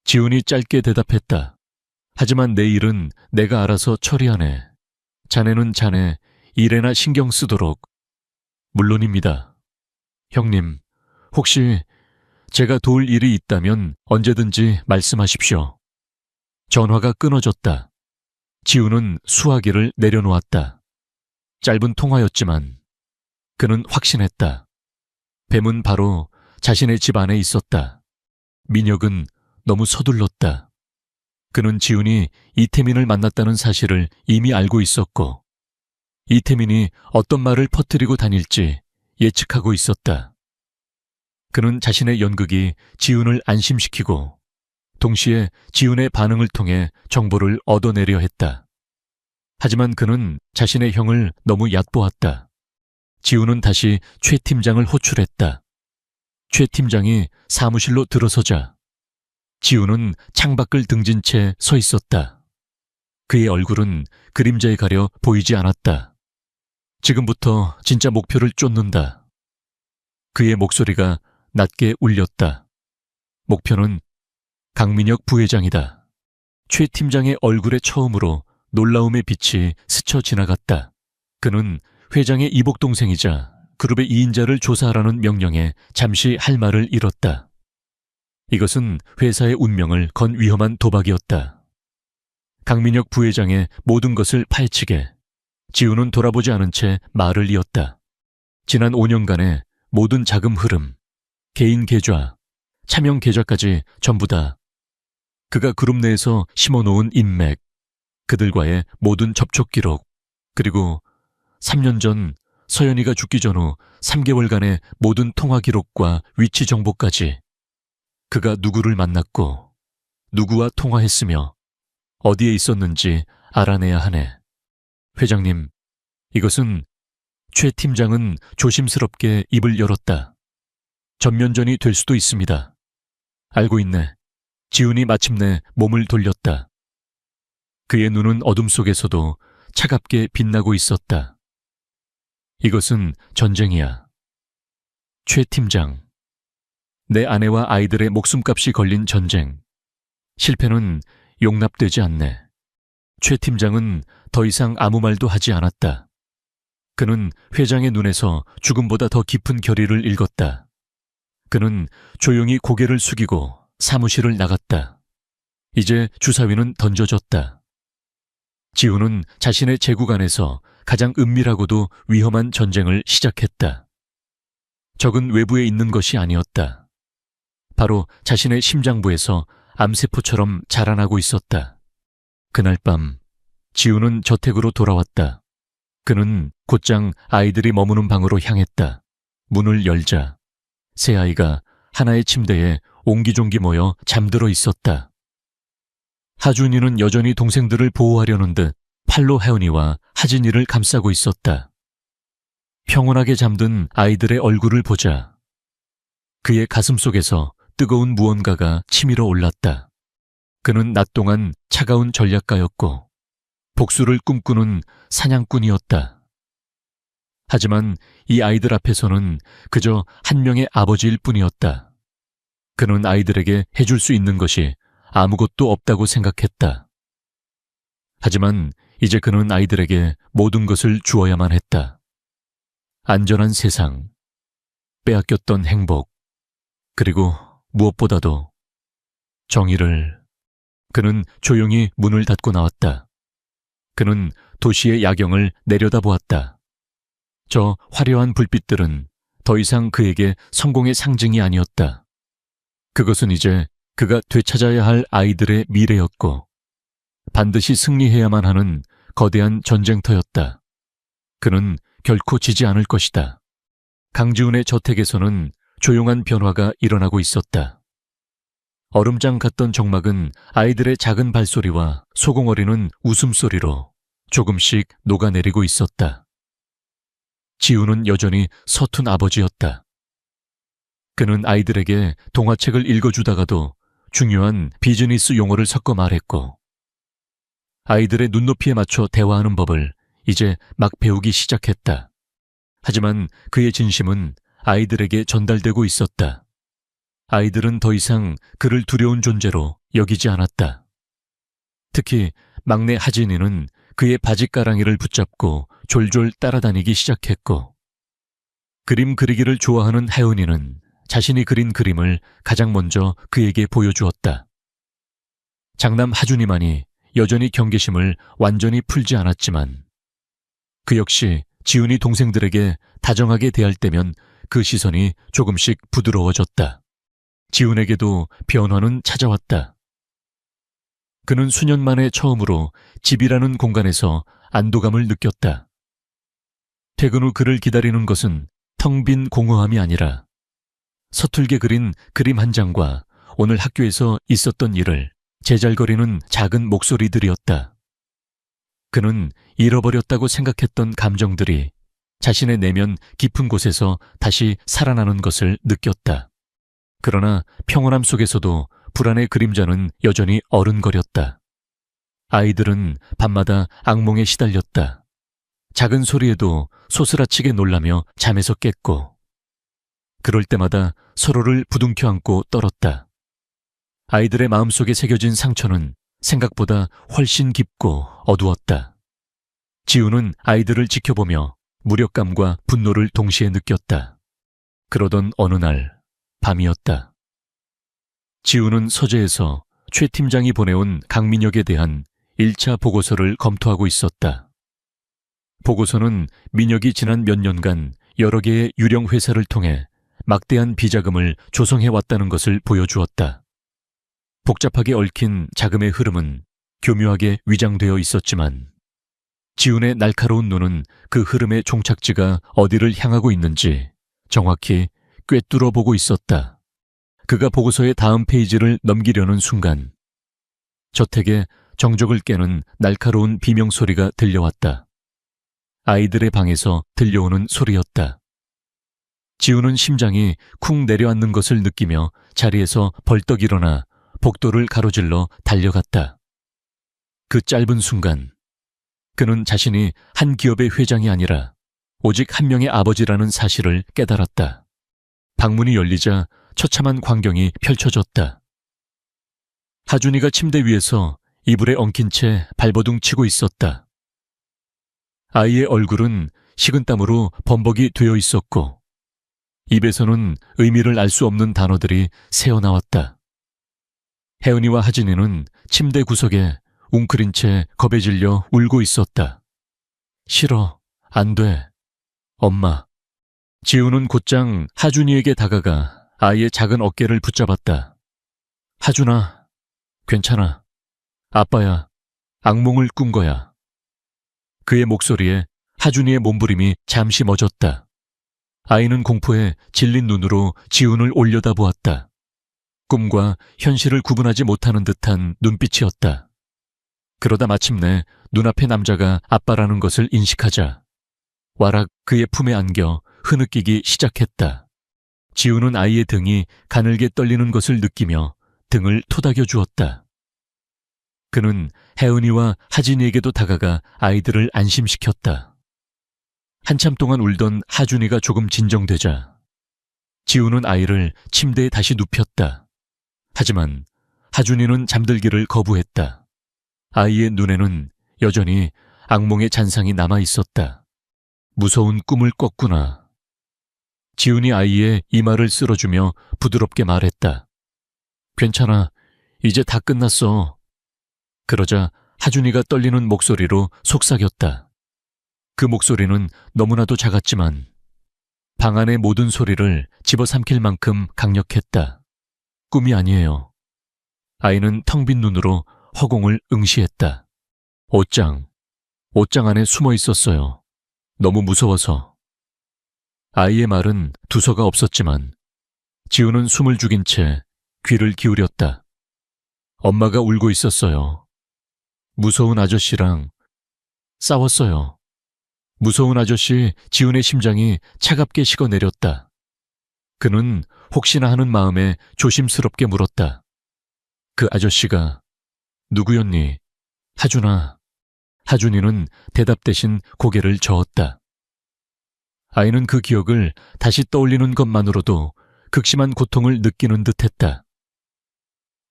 지훈이 짧게 대답했다. 하지만 내 일은 내가 알아서 처리하네. 자네는 자네 일에나 신경 쓰도록. 물론입니다. 형님, 혹시 제가 도울 일이 있다면 언제든지 말씀하십시오. 전화가 끊어졌다. 지우는 수화기를 내려놓았다. 짧은 통화였지만 그는 확신했다. 뱀은 바로 자신의 집 안에 있었다. 민혁은 너무 서둘렀다. 그는 지훈이 이태민을 만났다는 사실을 이미 알고 있었고 이태민이 어떤 말을 퍼뜨리고 다닐지 예측하고 있었다. 그는 자신의 연극이 지훈을 안심시키고 동시에 지훈의 반응을 통해 정보를 얻어내려 했다. 하지만 그는 자신의 형을 너무 얕보았다. 지훈은 다시 최 팀장을 호출했다. 최 팀장이 사무실로 들어서자 지훈은 창밖을 등진 채 서 있었다. 그의 얼굴은 그림자에 가려 보이지 않았다. 지금부터 진짜 목표를 쫓는다. 그의 목소리가 낮게 울렸다. 목표는 강민혁 부회장이다. 최 팀장의 얼굴에 처음으로 놀라움의 빛이 스쳐 지나갔다. 그는 회장의 이복동생이자 그룹의 2인자를 조사하라는 명령에 잠시 할 말을 잃었다. 이것은 회사의 운명을 건 위험한 도박이었다. 강민혁 부회장의 모든 것을 파헤치게 지우는 돌아보지 않은 채 말을 이었다. 지난 5년간의 모든 자금 흐름, 개인 계좌, 차명 계좌까지 전부 다 그가 그룹 내에서 심어놓은 인맥, 그들과의 모든 접촉 기록, 그리고 3년 전 서연이가 죽기 전후 3개월간의 모든 통화 기록과 위치 정보까지 그가 누구를 만났고 누구와 통화했으며 어디에 있었는지 알아내야 하네. 회장님, 이것은 최 팀장은 조심스럽게 입을 열었다. 전면전이 될 수도 있습니다. 알고 있네. 지훈이 마침내 몸을 돌렸다. 그의 눈은 어둠 속에서도 차갑게 빛나고 있었다. 이것은 전쟁이야. 최 팀장. 내 아내와 아이들의 목숨값이 걸린 전쟁. 실패는 용납되지 않네. 최 팀장은 더 이상 아무 말도 하지 않았다. 그는 회장의 눈에서 죽음보다 더 깊은 결의를 읽었다. 그는 조용히 고개를 숙이고 사무실을 나갔다. 이제 주사위는 던져졌다. 지훈은 자신의 제국 안에서 가장 은밀하고도 위험한 전쟁을 시작했다. 적은 외부에 있는 것이 아니었다. 바로 자신의 심장부에서 암세포처럼 자라나고 있었다. 그날 밤 지훈은 저택으로 돌아왔다. 그는 곧장 아이들이 머무는 방으로 향했다. 문을 열자 세 아이가 하나의 침대에 옹기종기 모여 잠들어 있었다. 하준이는 여전히 동생들을 보호하려는 듯 팔로 혜은이와 하진이를 감싸고 있었다. 평온하게 잠든 아이들의 얼굴을 보자 그의 가슴 속에서 뜨거운 무언가가 치밀어 올랐다. 그는 낮 동안 차가운 전략가였고 복수를 꿈꾸는 사냥꾼이었다. 하지만 이 아이들 앞에서는 그저 한 명의 아버지일 뿐이었다. 그는 아이들에게 해줄 수 있는 것이 아무것도 없다고 생각했다. 하지만 이제 그는 아이들에게 모든 것을 주어야만 했다. 안전한 세상, 빼앗겼던 행복, 그리고 무엇보다도 정의를. 그는 조용히 문을 닫고 나왔다. 그는 도시의 야경을 내려다보았다. 저 화려한 불빛들은 더 이상 그에게 성공의 상징이 아니었다. 그것은 이제 그가 되찾아야 할 아이들의 미래였고 반드시 승리해야만 하는 거대한 전쟁터였다. 그는 결코 지지 않을 것이다. 강지훈의 저택에서는 조용한 변화가 일어나고 있었다. 얼음장 같던 정막은 아이들의 작은 발소리와 소공어리는 웃음소리로 조금씩 녹아내리고 있었다. 지우는 여전히 서툰 아버지였다. 그는 아이들에게 동화책을 읽어주다가도 중요한 비즈니스 용어를 섞어 말했고 아이들의 눈높이에 맞춰 대화하는 법을 이제 막 배우기 시작했다. 하지만 그의 진심은 아이들에게 전달되고 있었다. 아이들은 더 이상 그를 두려운 존재로 여기지 않았다. 특히 막내 하진이는 그의 바짓가랑이를 붙잡고 졸졸 따라다니기 시작했고 그림 그리기를 좋아하는 혜은이는 자신이 그린 그림을 가장 먼저 그에게 보여주었다. 장남 하준이만이 여전히 경계심을 완전히 풀지 않았지만 그 역시 지훈이 동생들에게 다정하게 대할 때면 그 시선이 조금씩 부드러워졌다. 지훈에게도 변화는 찾아왔다. 그는 수년 만에 처음으로 집이라는 공간에서 안도감을 느꼈다. 퇴근 후 그를 기다리는 것은 텅 빈 공허함이 아니라 서툴게 그린 그림 한 장과 오늘 학교에서 있었던 일을 제잘거리는 작은 목소리들이었다. 그는 잃어버렸다고 생각했던 감정들이 자신의 내면 깊은 곳에서 다시 살아나는 것을 느꼈다. 그러나 평온함 속에서도 불안의 그림자는 여전히 어른거렸다. 아이들은 밤마다 악몽에 시달렸다. 작은 소리에도 소스라치게 놀라며 잠에서 깼고 그럴 때마다 서로를 부둥켜 안고 떨었다. 아이들의 마음속에 새겨진 상처는 생각보다 훨씬 깊고 어두웠다. 지우는 아이들을 지켜보며 무력감과 분노를 동시에 느꼈다. 그러던 어느 날 밤이었다. 지우는 서재에서 최 팀장이 보내온 강민혁에 대한 1차 보고서를 검토하고 있었다. 보고서는 민혁이 지난 몇 년간 여러 개의 유령 회사를 통해 막대한 비자금을 조성해왔다는 것을 보여주었다. 복잡하게 얽힌 자금의 흐름은 교묘하게 위장되어 있었지만 지훈의 날카로운 눈은 그 흐름의 종착지가 어디를 향하고 있는지 정확히 꿰뚫어 보고 있었다. 그가 보고서의 다음 페이지를 넘기려는 순간 저택에 정적을 깨는 날카로운 비명소리가 들려왔다. 아이들의 방에서 들려오는 소리였다. 지우는 심장이 쿵 내려앉는 것을 느끼며 자리에서 벌떡 일어나 복도를 가로질러 달려갔다. 그 짧은 순간 그는 자신이 한 기업의 회장이 아니라 오직 한 명의 아버지라는 사실을 깨달았다. 방문이 열리자 처참한 광경이 펼쳐졌다. 하준이가 침대 위에서 이불에 엉킨 채 발버둥 치고 있었다. 아이의 얼굴은 식은땀으로 범벅이 되어 있었고 입에서는 의미를 알 수 없는 단어들이 새어나왔다. 혜은이와 하진이는 침대 구석에 웅크린 채 겁에 질려 울고 있었다. 싫어, 안 돼, 엄마. 지우는 곧장 하준이에게 다가가 아이의 작은 어깨를 붙잡았다. 하준아, 괜찮아. 아빠야, 악몽을 꾼 거야. 그의 목소리에 하준이의 몸부림이 잠시 멎었다. 아이는 공포에 질린 눈으로 지훈을 올려다보았다. 꿈과 현실을 구분하지 못하는 듯한 눈빛이었다. 그러다 마침내 눈앞의 남자가 아빠라는 것을 인식하자 와락 그의 품에 안겨 흐느끼기 시작했다. 지우는 아이의 등이 가늘게 떨리는 것을 느끼며 등을 토닥여 주었다. 그는 혜은이와 하진이에게도 다가가 아이들을 안심시켰다. 한참 동안 울던 하준이가 조금 진정되자 지우는 아이를 침대에 다시 눕혔다. 하지만 하준이는 잠들기를 거부했다. 아이의 눈에는 여전히 악몽의 잔상이 남아 있었다. 무서운 꿈을 꿨구나. 지훈이 아이의 이마를 쓸어주며 부드럽게 말했다. 괜찮아. 이제 다 끝났어. 그러자 하준이가 떨리는 목소리로 속삭였다. 그 목소리는 너무나도 작았지만 방 안의 모든 소리를 집어삼킬 만큼 강력했다. 꿈이 아니에요. 아이는 텅 빈 눈으로 허공을 응시했다. 옷장 안에 숨어 있었어요. 너무 무서워서. 아이의 말은 두서가 없었지만 지우는 숨을 죽인 채 귀를 기울였다. 엄마가 울고 있었어요. 무서운 아저씨랑 싸웠어요. 무서운 아저씨 지훈의 심장이 차갑게 식어내렸다. 그는 혹시나 하는 마음에 조심스럽게 물었다. 그 아저씨가 누구였니? 하준아. 하준이는 대답 대신 고개를 저었다. 아이는 그 기억을 다시 떠올리는 것만으로도 극심한 고통을 느끼는 듯했다.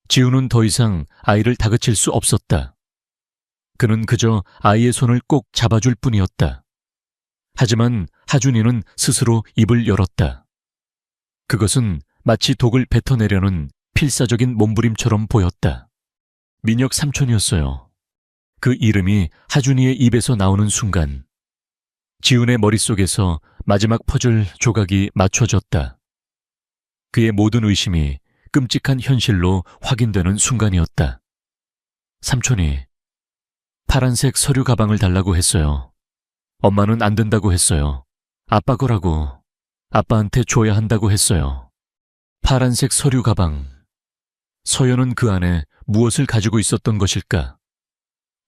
지훈은 더 이상 아이를 다그칠 수 없었다. 그는 그저 아이의 손을 꼭 잡아줄 뿐이었다. 하지만 하준이는 스스로 입을 열었다. 그것은 마치 독을 뱉어내려는 필사적인 몸부림처럼 보였다. 민혁 삼촌이었어요. 그 이름이 하준이의 입에서 나오는 순간 지훈의 머릿속에서 마지막 퍼즐 조각이 맞춰졌다. 그의 모든 의심이 끔찍한 현실로 확인되는 순간이었다. 삼촌이 파란색 서류 가방을 달라고 했어요. 엄마는 안 된다고 했어요. 아빠 거라고. 아빠한테 줘야 한다고 했어요. 파란색 서류 가방. 서연은 그 안에 무엇을 가지고 있었던 것일까?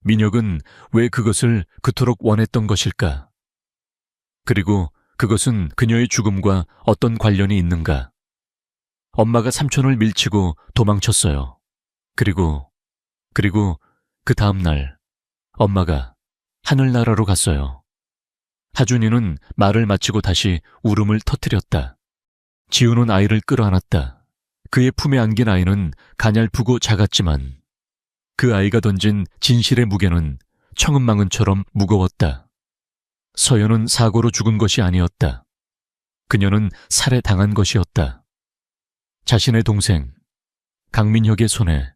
민혁은 왜 그것을 그토록 원했던 것일까? 그리고 그것은 그녀의 죽음과 어떤 관련이 있는가? 엄마가 삼촌을 밀치고 도망쳤어요. 그리고 그 다음 날 엄마가 하늘나라로 갔어요. 하준이는 말을 마치고 다시 울음을 터뜨렸다. 지훈은 아이를 끌어안았다. 그의 품에 안긴 아이는 가냘프고 작았지만 그 아이가 던진 진실의 무게는 청은망은처럼 무거웠다. 서연은 사고로 죽은 것이 아니었다. 그녀는 살해당한 것이었다. 자신의 동생 강민혁의 손에,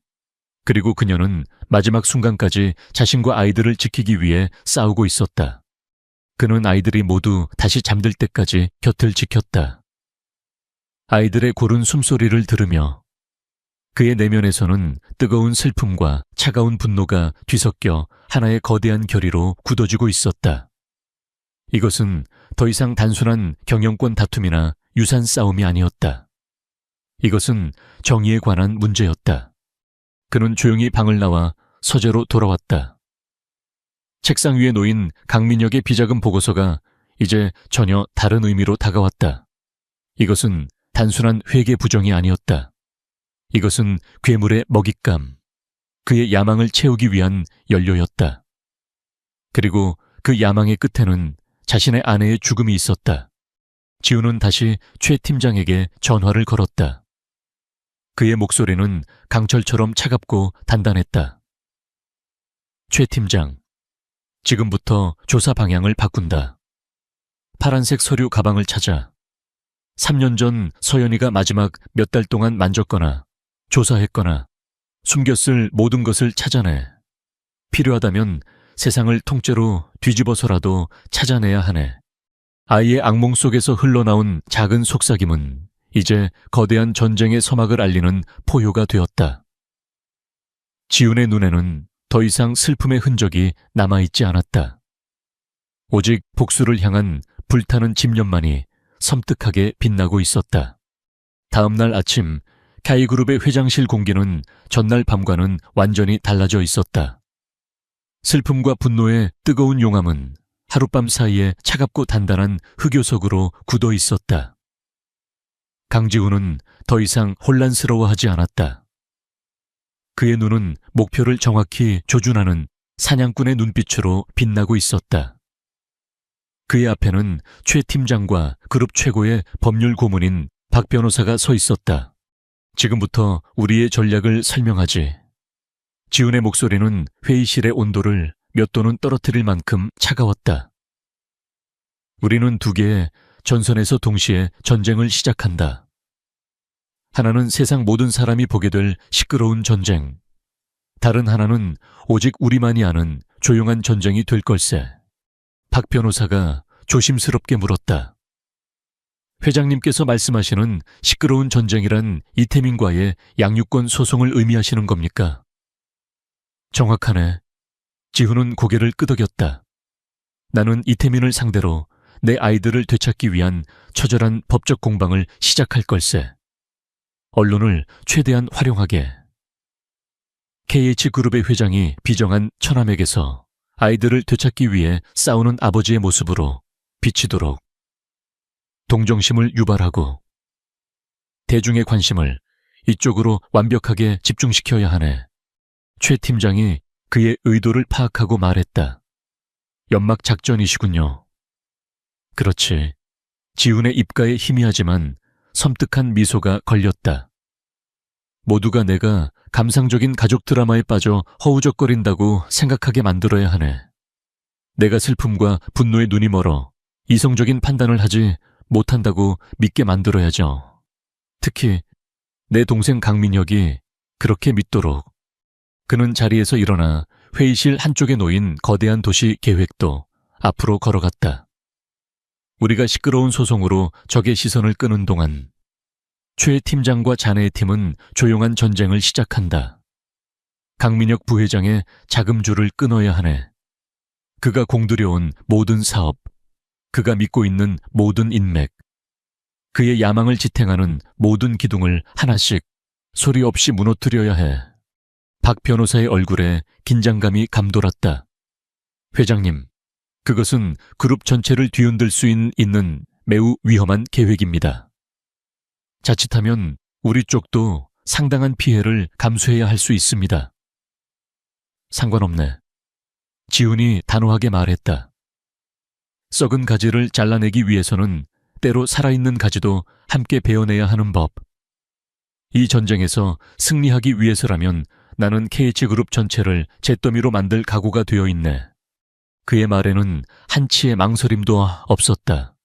그리고 그녀는 마지막 순간까지 자신과 아이들을 지키기 위해 싸우고 있었다. 그는 아이들이 모두 다시 잠들 때까지 곁을 지켰다. 아이들의 고른 숨소리를 들으며 그의 내면에서는 뜨거운 슬픔과 차가운 분노가 뒤섞여 하나의 거대한 결의로 굳어지고 있었다. 이것은 더 이상 단순한 경영권 다툼이나 유산 싸움이 아니었다. 이것은 정의에 관한 문제였다. 그는 조용히 방을 나와 서재로 돌아왔다. 책상 위에 놓인 강민혁의 비자금 보고서가 이제 전혀 다른 의미로 다가왔다. 이것은 단순한 회계 부정이 아니었다. 이것은 괴물의 먹잇감, 그의 야망을 채우기 위한 연료였다. 그리고 그 야망의 끝에는 자신의 아내의 죽음이 있었다. 지우는 다시 최 팀장에게 전화를 걸었다. 그의 목소리는 강철처럼 차갑고 단단했다. 최 팀장, 지금부터 조사 방향을 바꾼다. 파란색 서류 가방을 찾아 3년 전 서연이가 마지막 몇 달 동안 만졌거나 조사했거나 숨겼을 모든 것을 찾아내. 필요하다면 세상을 통째로 뒤집어서라도 찾아내야 하네. 아이의 악몽 속에서 흘러나온 작은 속삭임은 이제 거대한 전쟁의 서막을 알리는 포효가 되었다. 지훈의 눈에는 더 이상 슬픔의 흔적이 남아있지 않았다. 오직 복수를 향한 불타는 집념만이 섬뜩하게 빛나고 있었다. 다음 날 아침 K그룹의 회장실 공기는 전날 밤과는 완전히 달라져 있었다. 슬픔과 분노의 뜨거운 용암은 하룻밤 사이에 차갑고 단단한 흑요석으로 굳어 있었다. 강지훈은 더 이상 혼란스러워하지 않았다. 그의 눈은 목표를 정확히 조준하는 사냥꾼의 눈빛으로 빛나고 있었다. 그의 앞에는 최 팀장과 그룹 최고의 법률 고문인 박 변호사가 서 있었다. 지금부터 우리의 전략을 설명하지. 지훈의 목소리는 회의실의 온도를 몇 도는 떨어뜨릴 만큼 차가웠다. 우리는 두 개의 전선에서 동시에 전쟁을 시작한다. 하나는 세상 모든 사람이 보게 될 시끄러운 전쟁. 다른 하나는 오직 우리만이 아는 조용한 전쟁이 될 걸세. 박 변호사가 조심스럽게 물었다. 회장님께서 말씀하시는 시끄러운 전쟁이란 이태민과의 양육권 소송을 의미하시는 겁니까? 정확하네. 지훈은 고개를 끄덕였다. 나는 이태민을 상대로 내 아이들을 되찾기 위한 처절한 법적 공방을 시작할 걸세. 언론을 최대한 활용하게. KH그룹의 회장이 비정한 처남에게서 아이들을 되찾기 위해 싸우는 아버지의 모습으로 비치도록 동정심을 유발하고 대중의 관심을 이쪽으로 완벽하게 집중시켜야 하네. 최 팀장이 그의 의도를 파악하고 말했다. 연막 작전이시군요. 그렇지. 지훈의 입가에 희미하지만 섬뜩한 미소가 걸렸다. 모두가 내가 감상적인 가족 드라마에 빠져 허우적거린다고 생각하게 만들어야 하네. 내가 슬픔과 분노에 눈이 멀어 이성적인 판단을 하지 못한다고 믿게 만들어야죠. 특히 내 동생 강민혁이 그렇게 믿도록. 그는 자리에서 일어나 회의실 한쪽에 놓인 거대한 도시 계획도 앞으로 걸어갔다. 우리가 시끄러운 소송으로 적의 시선을 끄는 동안 최 팀장과 자네의 팀은 조용한 전쟁을 시작한다. 강민혁 부회장의 자금줄을 끊어야 하네. 그가 공들여온 모든 사업, 그가 믿고 있는 모든 인맥, 그의 야망을 지탱하는 모든 기둥을 하나씩 소리 없이 무너뜨려야 해. 박 변호사의 얼굴에 긴장감이 감돌았다. 회장님, 그것은 그룹 전체를 뒤흔들 수 있는 매우 위험한 계획입니다. 자칫하면 우리 쪽도 상당한 피해를 감수해야 할 수 있습니다. 상관없네. 지훈이 단호하게 말했다. 썩은 가지를 잘라내기 위해서는 때로 살아있는 가지도 함께 베어내야 하는 법. 이 전쟁에서 승리하기 위해서라면 나는 KH그룹 전체를 잿더미로 만들 각오가 되어 있네. 그의 말에는 한치의 망설임도 없었다.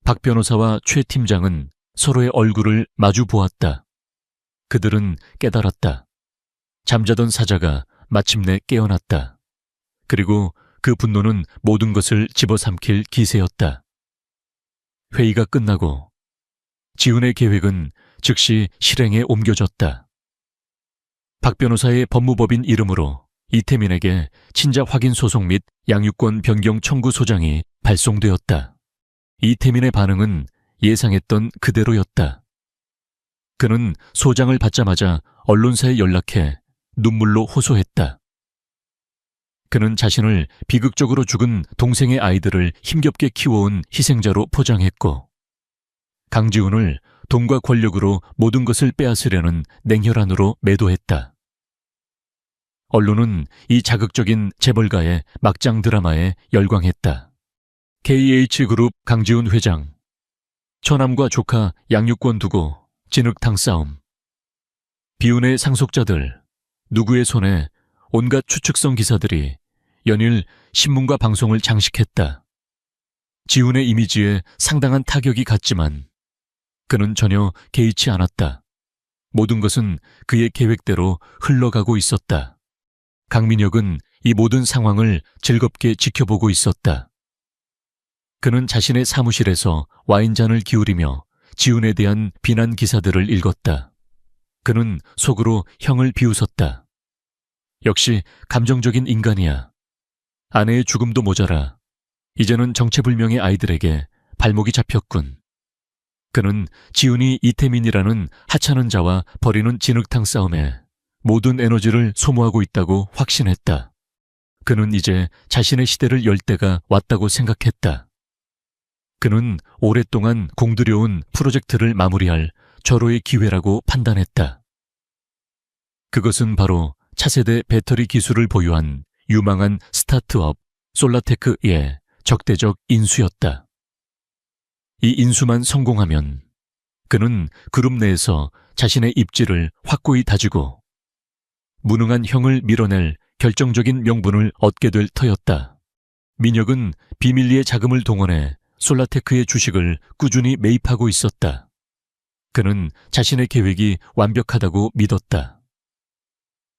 박 변호사와 최 팀장은 서로의 얼굴을 마주 보았다. 그들은 깨달았다. 잠자던 사자가 마침내 깨어났다. 그리고 그 분노는 모든 것을 집어삼킬 기세였다. 회의가 끝나고 지훈의 계획은 즉시 실행에 옮겨졌다. 박 변호사의 법무법인 이름으로 이태민에게 친자 확인 소송 및 양육권 변경 청구 소장이 발송되었다. 이태민의 반응은 예상했던 그대로였다. 그는 소장을 받자마자 언론사에 연락해 눈물로 호소했다. 그는 자신을 비극적으로 죽은 동생의 아이들을 힘겹게 키워온 희생자로 포장했고 강지훈을 돈과 권력으로 모든 것을 빼앗으려는 냉혈한으로 매도했다. 언론은 이 자극적인 재벌가의 막장 드라마에 열광했다. KH그룹 강지훈 회장, 처남과 조카 양육권 두고 진흙탕 싸움. 비운의 상속자들, 누구의 손에 온갖 추측성 기사들이 연일 신문과 방송을 장식했다. 지훈의 이미지에 상당한 타격이 갔지만 그는 전혀 개의치 않았다. 모든 것은 그의 계획대로 흘러가고 있었다. 강민혁은 이 모든 상황을 즐겁게 지켜보고 있었다. 그는 자신의 사무실에서 와인잔을 기울이며 지훈에 대한 비난 기사들을 읽었다. 그는 속으로 형을 비웃었다. 역시 감정적인 인간이야. 아내의 죽음도 모자라 이제는 정체불명의 아이들에게 발목이 잡혔군. 그는 지훈이 이태민이라는 하찮은 자와 벌이는 진흙탕 싸움에 모든 에너지를 소모하고 있다고 확신했다. 그는 이제 자신의 시대를 열 때가 왔다고 생각했다. 그는 오랫동안 공들여온 프로젝트를 마무리할 절호의 기회라고 판단했다. 그것은 바로 차세대 배터리 기술을 보유한 유망한 스타트업 솔라테크의 적대적 인수였다. 이 인수만 성공하면 그는 그룹 내에서 자신의 입지를 확고히 다지고 무능한 형을 밀어낼 결정적인 명분을 얻게 될 터였다. 민혁은 비밀리에 자금을 동원해 솔라테크의 주식을 꾸준히 매입하고 있었다. 그는 자신의 계획이 완벽하다고 믿었다.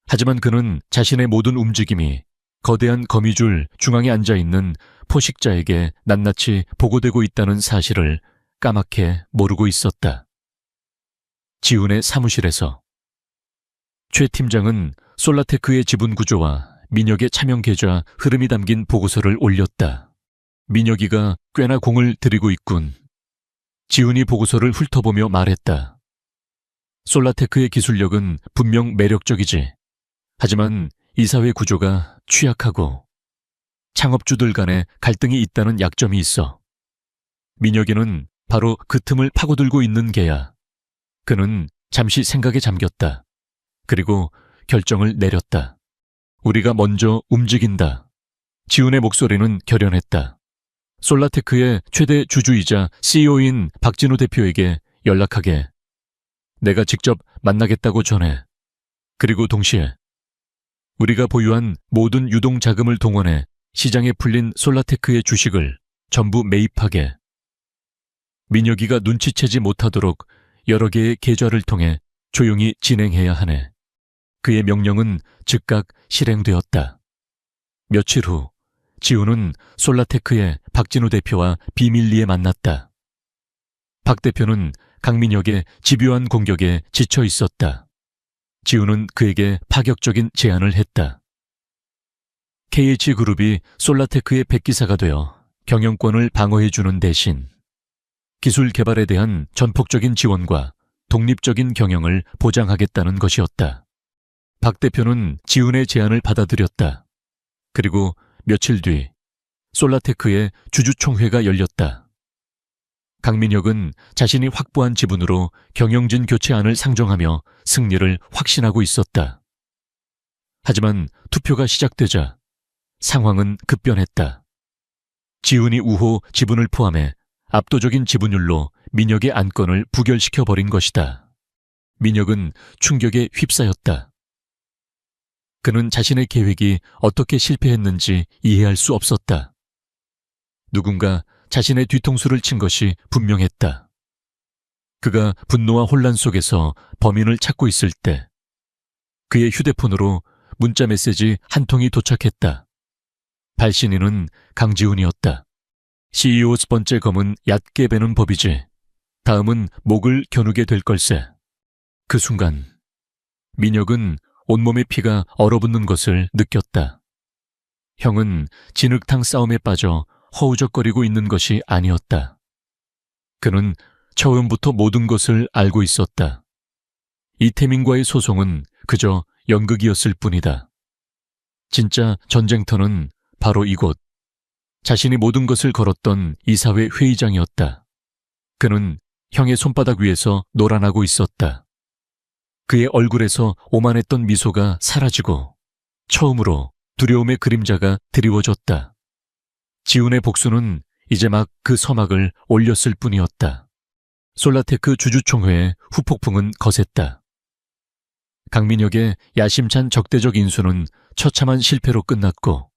하지만 그는 자신의 모든 움직임이 거대한 거미줄 중앙에 앉아있는 포식자에게 낱낱이 보고되고 있다는 사실을 까맣게 모르고 있었다. 지훈의 사무실에서 최 팀장은 솔라테크의 지분 구조와 민혁의 차명 계좌 흐름이 담긴 보고서를 올렸다. 민혁이가 꽤나 공을 들이고 있군. 지훈이 보고서를 훑어보며 말했다. 솔라테크의 기술력은 분명 매력적이지. 하지만 이사회 구조가 취약하고 창업주들 간에 갈등이 있다는 약점이 있어. 민혁이는 바로 그 틈을 파고들고 있는 게야. 그는 잠시 생각에 잠겼다. 그리고 결정을 내렸다. 우리가 먼저 움직인다. 지훈의 목소리는 결연했다. 솔라테크의 최대 주주이자 CEO인 박진우 대표에게 연락하게. 내가 직접 만나겠다고 전해. 그리고 동시에 우리가 보유한 모든 유동 자금을 동원해 시장에 풀린 솔라테크의 주식을 전부 매입하게. 민혁이가 눈치채지 못하도록 여러 개의 계좌를 통해 조용히 진행해야 하네. 그의 명령은 즉각 실행되었다. 며칠 후 지훈은 솔라테크의 박진우 대표와 비밀리에 만났다. 박 대표는 강민혁의 집요한 공격에 지쳐 있었다. 지훈은 그에게 파격적인 제안을 했다. KH그룹이 솔라테크의 백기사가 되어 경영권을 방어해주는 대신 기술 개발에 대한 전폭적인 지원과 독립적인 경영을 보장하겠다는 것이었다. 박 대표는 지훈의 제안을 받아들였다. 그리고 며칠 뒤 솔라테크의 주주총회가 열렸다. 강민혁은 자신이 확보한 지분으로 경영진 교체안을 상정하며 승리를 확신하고 있었다. 하지만 투표가 시작되자 상황은 급변했다. 지훈이 우호 지분을 포함해 압도적인 지분율로 민혁의 안건을 부결시켜버린 것이다. 민혁은 충격에 휩싸였다. 그는 자신의 계획이 어떻게 실패했는지 이해할 수 없었다. 누군가 자신의 뒤통수를 친 것이 분명했다. 그가 분노와 혼란 속에서 범인을 찾고 있을 때 그의 휴대폰으로 문자 메시지 한 통이 도착했다. 발신인은 강지훈이었다. CEO 번째 검은 얕게 베는 법이지. 다음은 목을 겨누게 될 걸세. 그 순간 민혁은 온몸의 피가 얼어붙는 것을 느꼈다. 형은 진흙탕 싸움에 빠져 허우적거리고 있는 것이 아니었다. 그는 처음부터 모든 것을 알고 있었다. 이태민과의 소송은 그저 연극이었을 뿐이다. 진짜 전쟁터는 바로 이곳, 자신이 모든 것을 걸었던 이사회 회의장이었다. 그는 형의 손바닥 위에서 놀아나고 있었다. 그의 얼굴에서 오만했던 미소가 사라지고 처음으로 두려움의 그림자가 드리워졌다. 지훈의 복수는 이제 막 그 서막을 올렸을 뿐이었다. 솔라테크 주주총회의 후폭풍은 거셌다. 강민혁의 야심찬 적대적 인수는 처참한 실패로 끝났고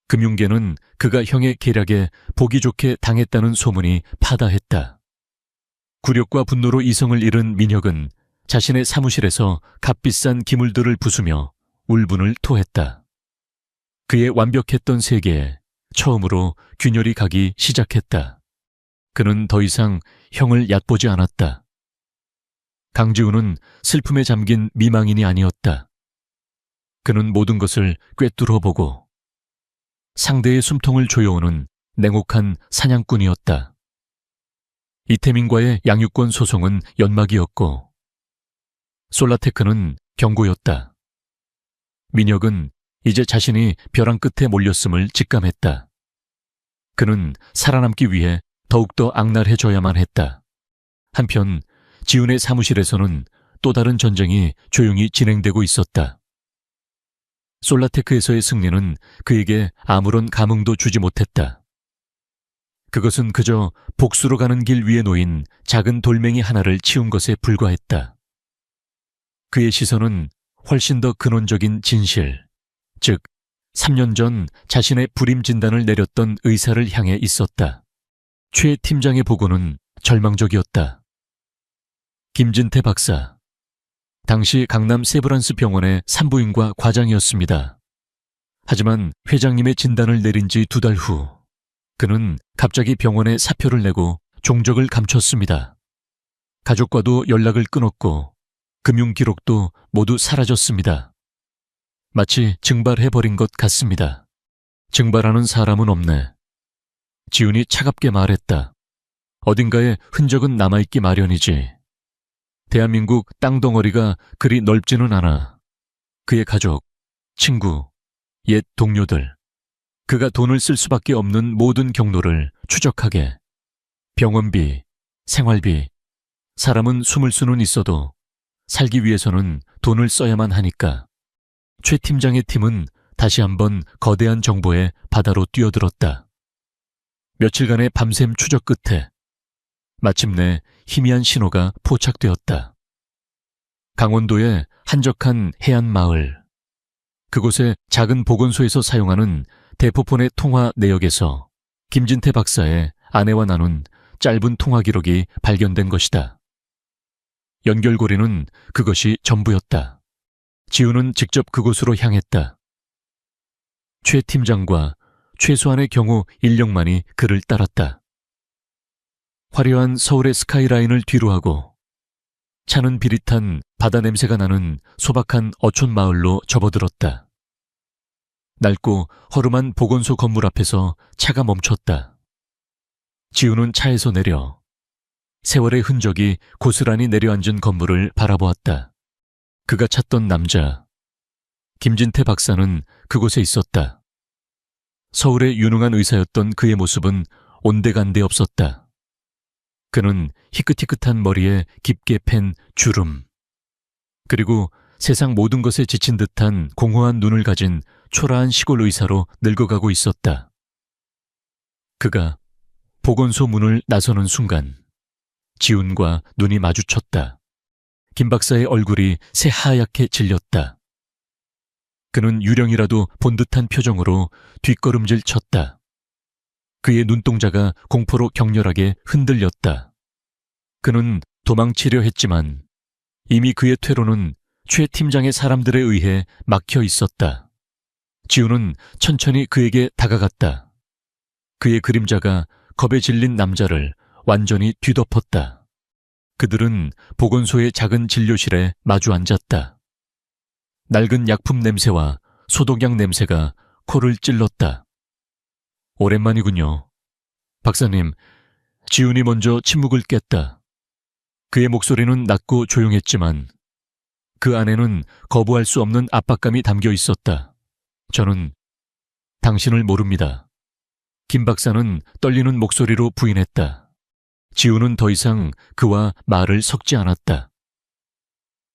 금융계는 그가 형의 계략에 보기 좋게 당했다는 소문이 파다했다. 굴욕과 분노로 이성을 잃은 민혁은 자신의 사무실에서 값비싼 기물들을 부수며 울분을 토했다. 그의 완벽했던 세계에 처음으로 균열이 가기 시작했다. 그는 더 이상 형을 얕보지 않았다. 강지훈은 슬픔에 잠긴 미망인이 아니었다. 그는 모든 것을 꿰뚫어보고 상대의 숨통을 조여오는 냉혹한 사냥꾼이었다. 이태민과의 양육권 소송은 연막이었고 솔라테크는 경고였다. 민혁은 이제 자신이 벼랑 끝에 몰렸음을 직감했다. 그는 살아남기 위해 더욱더 악랄해져야만 했다. 한편 지훈의 사무실에서는 또 다른 전쟁이 조용히 진행되고 있었다. 솔라테크에서의 승리는 그에게 아무런 감흥도 주지 못했다. 그것은 그저 복수로 가는 길 위에 놓인 작은 돌멩이 하나를 치운 것에 불과했다. 그의 시선은 훨씬 더 근원적인 진실, 즉 3년 전 자신의 불임 진단을 내렸던 의사를 향해 있었다. 최 팀장의 보고는 절망적이었다. 김진태 박사, 당시 강남 세브란스 병원의 산부인과 과장이었습니다. 하지만 회장님의 진단을 내린 지 2달 후 그는 갑자기 병원에 사표를 내고 종적을 감췄습니다. 가족과도 연락을 끊었고 금융 기록도 모두 사라졌습니다. 마치 증발해버린 것 같습니다. 증발하는 사람은 없네. 지훈이 차갑게 말했다. 어딘가에 흔적은 남아있기 마련이지. 대한민국 땅덩어리가 그리 넓지는 않아. 그의 가족, 친구, 옛 동료들, 그가 돈을 쓸 수밖에 없는 모든 경로를 추적하게. 병원비, 생활비, 사람은 숨을 수는 있어도 살기 위해서는 돈을 써야만 하니까. 최 팀장의 팀은 다시 한번 거대한 정보의 바다로 뛰어들었다. 며칠간의 밤샘 추적 끝에 마침내 희미한 신호가 포착되었다. 강원도의 한적한 해안 마을. 그곳의 작은 보건소에서 사용하는 대포폰의 통화 내역에서 김진태 박사의 아내와 나눈 짧은 통화 기록이 발견된 것이다. 연결고리는 그것이 전부였다. 지훈은 직접 그곳으로 향했다. 최 팀장과 최소한의 경우 인력만이 그를 따랐다. 화려한 서울의 스카이라인을 뒤로하고 차는 비릿한 바다 냄새가 나는 소박한 어촌 마을로 접어들었다. 낡고 허름한 보건소 건물 앞에서 차가 멈췄다. 지훈은 차에서 내려 세월의 흔적이 고스란히 내려앉은 건물을 바라보았다. 그가 찾던 남자, 김진태 박사는 그곳에 있었다. 서울의 유능한 의사였던 그의 모습은 온데간데 없었다. 그는 희끗희끗한 머리에 깊게 팬 주름, 그리고 세상 모든 것에 지친 듯한 공허한 눈을 가진 초라한 시골 의사로 늙어가고 있었다. 그가 보건소 문을 나서는 순간 지훈과 눈이 마주쳤다. 김 박사의 얼굴이 새하얗게 질렸다. 그는 유령이라도 본 듯한 표정으로 뒷걸음질 쳤다. 그의 눈동자가 공포로 격렬하게 흔들렸다. 그는 도망치려 했지만 이미 그의 퇴로는 최 팀장의 사람들에 의해 막혀 있었다. 지훈은 천천히 그에게 다가갔다. 그의 그림자가 겁에 질린 남자를 완전히 뒤덮었다. 그들은 보건소의 작은 진료실에 마주 앉았다. 낡은 약품 냄새와 소독약 냄새가 코를 찔렀다. 오랜만이군요. 박사님, 지훈이 먼저 침묵을 깼다. 그의 목소리는 낮고 조용했지만 그 안에는 거부할 수 없는 압박감이 담겨 있었다. 저는 당신을 모릅니다. 김 박사는 떨리는 목소리로 부인했다. 지훈은 더 이상 그와 말을 섞지 않았다.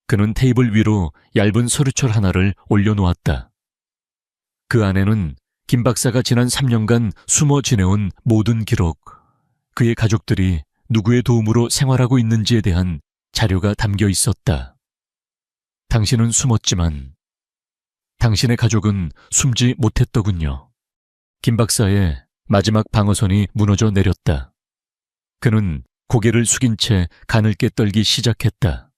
그는 테이블 위로 얇은 서류철 하나를 올려놓았다. 그 안에는 김 박사가 지난 3년간 숨어 지내온 모든 기록, 그의 가족들이 누구의 도움으로 생활하고 있는지에 대한 자료가 담겨 있었다. 당신은 숨었지만 당신의 가족은 숨지 못했더군요. 김 박사의 마지막 방어선이 무너져 내렸다. 그는 고개를 숙인 채 가늘게 떨기 시작했다.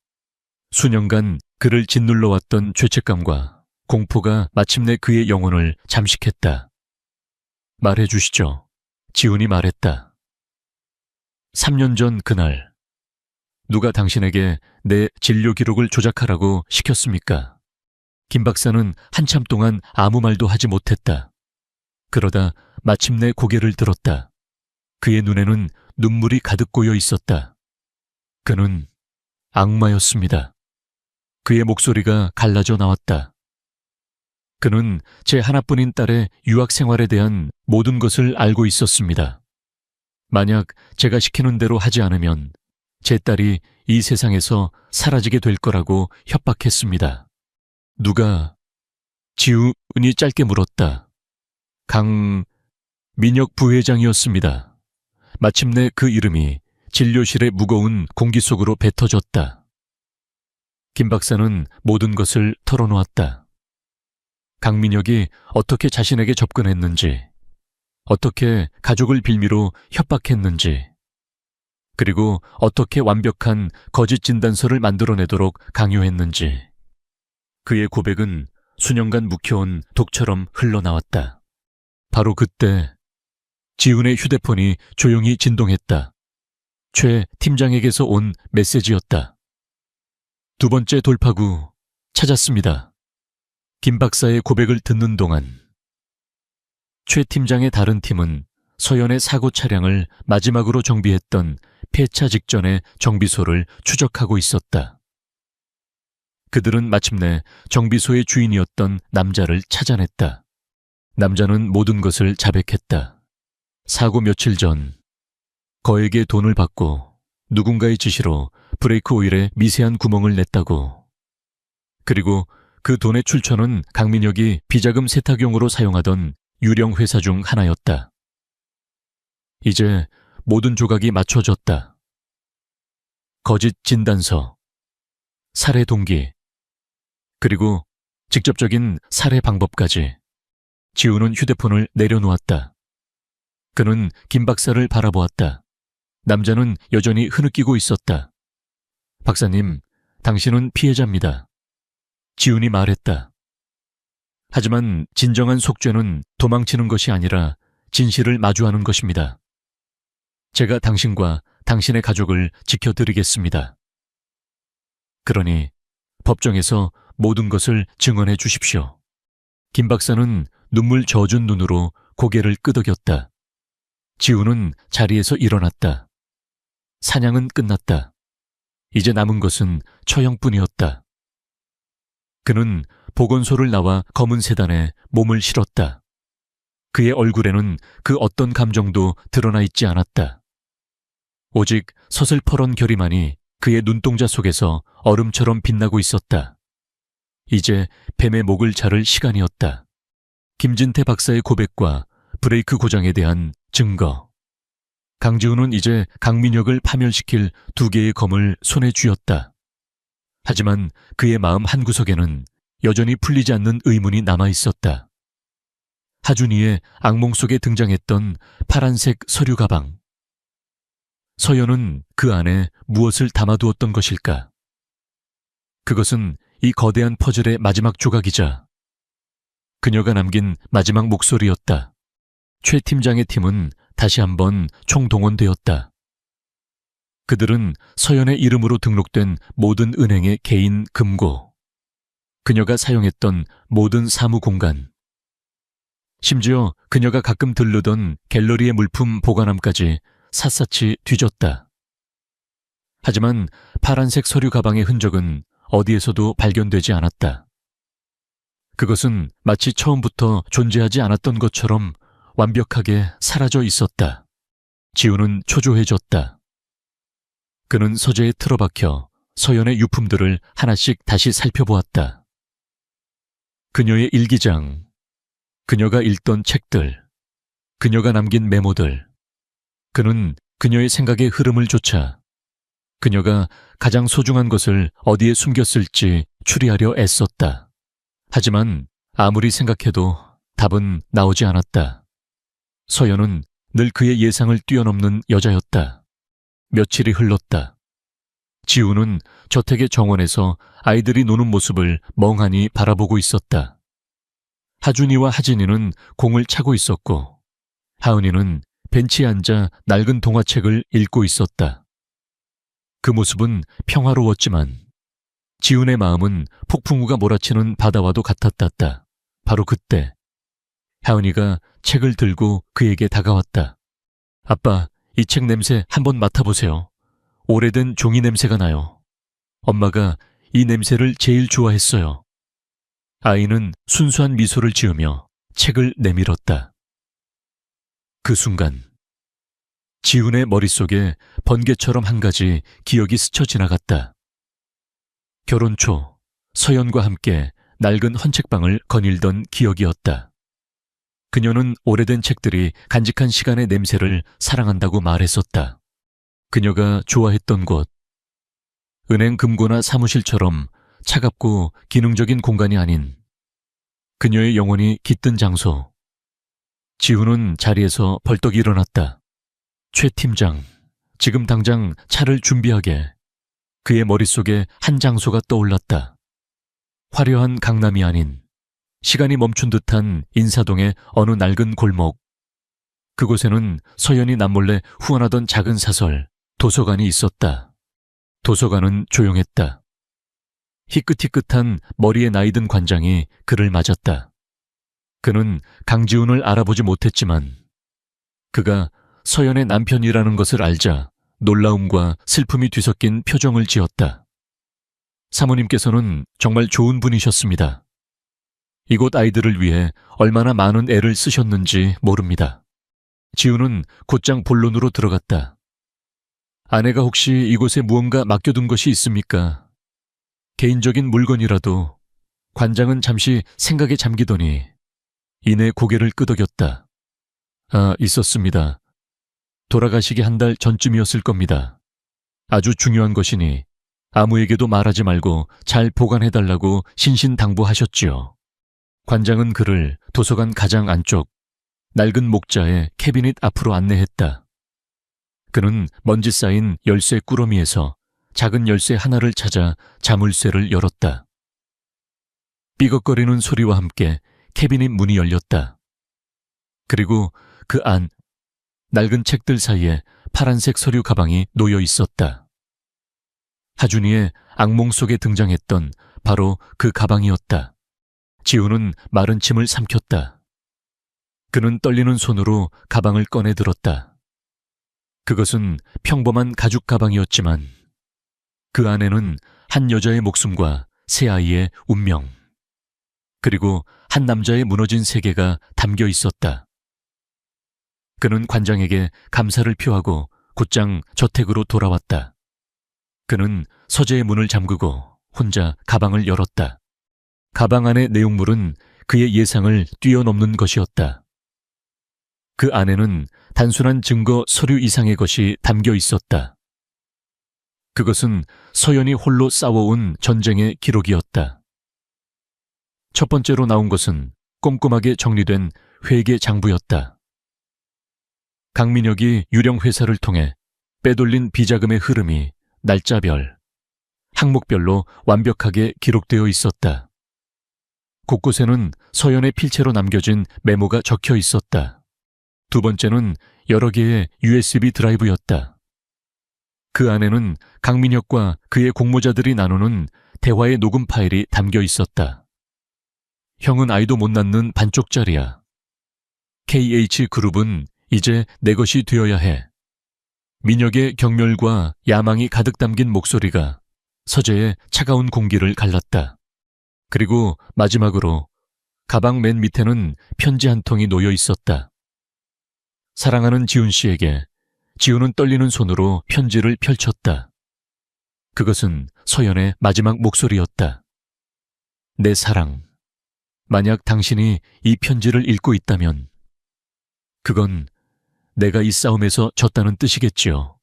수년간 그를 짓눌러왔던 죄책감과 공포가 마침내 그의 영혼을 잠식했다. 말해 주시죠. 지훈이 말했다. 3년 전 그날, 누가 당신에게 내 진료 기록을 조작하라고 시켰습니까? 김 박사는 한참 동안 아무 말도 하지 못했다. 그러다 마침내 고개를 들었다. 그의 눈에는 눈물이 가득 고여 있었다. 그는 악마였습니다. 그의 목소리가 갈라져 나왔다. 그는 제 하나뿐인 딸의 유학 생활에 대한 모든 것을 알고 있었습니다. 만약 제가 시키는 대로 하지 않으면 제 딸이 이 세상에서 사라지게 될 거라고 협박했습니다. 누가? 지훈이 짧게 물었다. 민혁 부회장이었습니다. 마침내 그 이름이 진료실의 무거운 공기 속으로 뱉어졌다. 김 박사는 모든 것을 털어놓았다. 강민혁이 어떻게 자신에게 접근했는지, 어떻게 가족을 빌미로 협박했는지, 그리고 어떻게 완벽한 거짓 진단서를 만들어내도록 강요했는지. 그의 고백은 수년간 묵혀온 독처럼 흘러나왔다. 바로 그때 지훈의 휴대폰이 조용히 진동했다. 최 팀장에게서 온 메시지였다. 두 번째 돌파구 찾았습니다. 김 박사의 고백을 듣는 동안 최 팀장의 다른 팀은 서연의 사고 차량을 마지막으로 정비했던 폐차 직전의 정비소를 추적하고 있었다. 그들은 마침내 정비소의 주인이었던 남자를 찾아냈다. 남자는 모든 것을 자백했다. 사고 며칠 전 거액의 돈을 받고 누군가의 지시로 브레이크 오일에 미세한 구멍을 냈다고. 그리고 그 돈의 출처는 강민혁이 비자금 세탁용으로 사용하던 유령 회사 중 하나였다. 이제 모든 조각이 맞춰졌다. 거짓 진단서, 살해 동기, 그리고 직접적인 살해 방법까지. 지훈은 휴대폰을 내려놓았다. 그는 김 박사를 바라보았다. 남자는 여전히 흐느끼고 있었다. 박사님, 당신은 피해자입니다. 지훈이 말했다. 하지만 진정한 속죄는 도망치는 것이 아니라 진실을 마주하는 것입니다. 제가 당신과 당신의 가족을 지켜드리겠습니다. 그러니 법정에서 모든 것을 증언해 주십시오. 김 박사는 눈물 젖은 눈으로 고개를 끄덕였다. 지훈은 자리에서 일어났다. 사냥은 끝났다. 이제 남은 것은 처형뿐이었다. 그는 보건소를 나와 검은 세단에 몸을 실었다. 그의 얼굴에는 그 어떤 감정도 드러나 있지 않았다. 오직 서슬퍼런 결의만이 그의 눈동자 속에서 얼음처럼 빛나고 있었다. 이제 뱀의 목을 자를 시간이었다. 김진태 박사의 고백과 브레이크 고장에 대한 증거. 강지훈은 이제 강민혁을 파멸시킬 두 개의 검을 손에 쥐었다. 하지만 그의 마음 한구석에는 여전히 풀리지 않는 의문이 남아있었다. 하준이의 악몽 속에 등장했던 파란색 서류 가방. 서연은 그 안에 무엇을 담아두었던 것일까? 그것은 이 거대한 퍼즐의 마지막 조각이자 그녀가 남긴 마지막 목소리였다. 최 팀장의 팀은 다시 한번 총동원되었다. 그들은 서연의 이름으로 등록된 모든 은행의 개인 금고, 그녀가 사용했던 모든 사무 공간, 심지어 그녀가 가끔 들르던 갤러리의 물품 보관함까지 샅샅이 뒤졌다. 하지만 파란색 서류 가방의 흔적은 어디에서도 발견되지 않았다. 그것은 마치 처음부터 존재하지 않았던 것처럼 완벽하게 사라져 있었다. 지훈은 초조해졌다. 그는 서재에 틀어박혀 서연의 유품들을 하나씩 다시 살펴보았다. 그녀의 일기장, 그녀가 읽던 책들, 그녀가 남긴 메모들. 그는 그녀의 생각의 흐름을 쫓아 그녀가 가장 소중한 것을 어디에 숨겼을지 추리하려 애썼다. 하지만 아무리 생각해도 답은 나오지 않았다. 서연은 늘 그의 예상을 뛰어넘는 여자였다. 며칠이 흘렀다. 지훈은 저택의 정원에서 아이들이 노는 모습을 멍하니 바라보고 있었다. 하준이와 하진이는 공을 차고 있었고 하은이는 벤치에 앉아 낡은 동화책을 읽고 있었다. 그 모습은 평화로웠지만 지훈의 마음은 폭풍우가 몰아치는 바다와도 같았다. 바로 그때 하은이가 책을 들고 그에게 다가왔다. 아빠, 이 책 냄새 한번 맡아보세요. 오래된 종이 냄새가 나요. 엄마가 이 냄새를 제일 좋아했어요. 아이는 순수한 미소를 지으며 책을 내밀었다. 그 순간 지훈의 머릿속에 번개처럼 한 가지 기억이 스쳐 지나갔다. 결혼 초 서연과 함께 낡은 헌책방을 거닐던 기억이었다. 그녀는 오래된 책들이 간직한 시간의 냄새를 사랑한다고 말했었다. 그녀가 좋아했던 곳. 은행 금고나 사무실처럼 차갑고 기능적인 공간이 아닌 그녀의 영혼이 깃든 장소. 지훈은 자리에서 벌떡 일어났다. 최 팀장, 지금 당장 차를 준비하게. 그의 머릿속에 한 장소가 떠올랐다. 화려한 강남이 아닌 시간이 멈춘 듯한 인사동의 어느 낡은 골목. 그곳에는 서연이 남몰래 후원하던 작은 사설, 도서관이 있었다. 도서관은 조용했다. 희끗희끗한 머리에 나이든 관장이 그를 맞았다. 그는 강지훈을 알아보지 못했지만 그가 서연의 남편이라는 것을 알자 놀라움과 슬픔이 뒤섞인 표정을 지었다. 사모님께서는 정말 좋은 분이셨습니다. 이곳 아이들을 위해 얼마나 많은 애를 쓰셨는지 모릅니다. 지훈은 곧장 본론으로 들어갔다. 아내가 혹시 이곳에 무언가 맡겨둔 것이 있습니까? 개인적인 물건이라도. 관장은 잠시 생각에 잠기더니 이내 고개를 끄덕였다. 아, 있었습니다. 돌아가시기 한 달 전쯤이었을 겁니다. 아주 중요한 것이니 아무에게도 말하지 말고 잘 보관해달라고 신신당부하셨지요. 관장은 그를 도서관 가장 안쪽 낡은 목자의 캐비닛 앞으로 안내했다. 그는 먼지 쌓인 열쇠 꾸러미에서 작은 열쇠 하나를 찾아 자물쇠를 열었다. 삐걱거리는 소리와 함께 캐비닛 문이 열렸다. 그리고 그 안 낡은 책들 사이에 파란색 서류 가방이 놓여 있었다. 하준이의 악몽 속에 등장했던 바로 그 가방이었다. 지훈은 마른 침을 삼켰다. 그는 떨리는 손으로 가방을 꺼내 들었다. 그것은 평범한 가죽 가방이었지만 그 안에는 한 여자의 목숨과 세 아이의 운명, 그리고 한 남자의 무너진 세계가 담겨 있었다. 그는 관장에게 감사를 표하고 곧장 저택으로 돌아왔다. 그는 서재의 문을 잠그고 혼자 가방을 열었다. 가방 안의 내용물은 그의 예상을 뛰어넘는 것이었다. 그 안에는 단순한 증거 서류 이상의 것이 담겨 있었다. 그것은 서연이 홀로 싸워온 전쟁의 기록이었다. 첫 번째로 나온 것은 꼼꼼하게 정리된 회계 장부였다. 강민혁이 유령 회사를 통해 빼돌린 비자금의 흐름이 날짜별, 항목별로 완벽하게 기록되어 있었다. 곳곳에는 서연의 필체로 남겨진 메모가 적혀 있었다. 두 번째는 여러 개의 USB 드라이브였다. 그 안에는 강민혁과 그의 공모자들이 나누는 대화의 녹음 파일이 담겨 있었다. 형은 아이도 못 낳는 반쪽짜리야. KH그룹은 이제 내 것이 되어야 해. 민혁의 경멸과 야망이 가득 담긴 목소리가 서재의 차가운 공기를 갈랐다. 그리고 마지막으로 가방 맨 밑에는 편지 한 통이 놓여 있었다. 사랑하는 지훈 씨에게. 지훈은 떨리는 손으로 편지를 펼쳤다. 그것은 서연의 마지막 목소리였다. 내 사랑. 만약 당신이 이 편지를 읽고 있다면 그건 내가 이 싸움에서 졌다는 뜻이겠지요.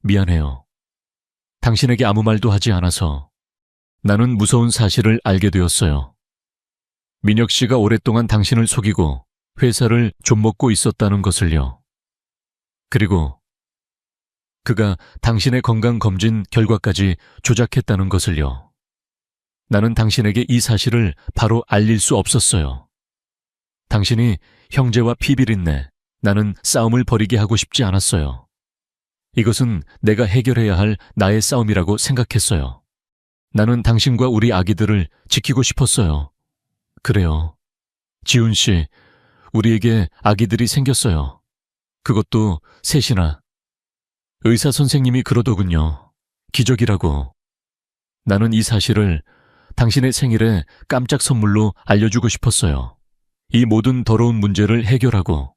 미안해요. 당신에게 아무 말도 하지 않아서 나는 무서운 사실을 알게 되었어요. 민혁 씨가 오랫동안 당신을 속이고 회사를 좀먹고 있었다는 것을요. 그리고 그가 당신의 건강검진 결과까지 조작했다는 것을요. 나는 당신에게 이 사실을 바로 알릴 수 없었어요. 당신이 형제와 피비린내, 나는 싸움을 벌이게 하고 싶지 않았어요. 이것은 내가 해결해야 할 나의 싸움이라고 생각했어요. 나는 당신과 우리 아기들을 지키고 싶었어요. 그래요. 지훈 씨, 우리에게 아기들이 생겼어요. 그것도 셋이나. 의사 선생님이 그러더군요. 기적이라고. 나는 이 사실을 당신의 생일에 깜짝 선물로 알려주고 싶었어요. 이 모든 더러운 문제를 해결하고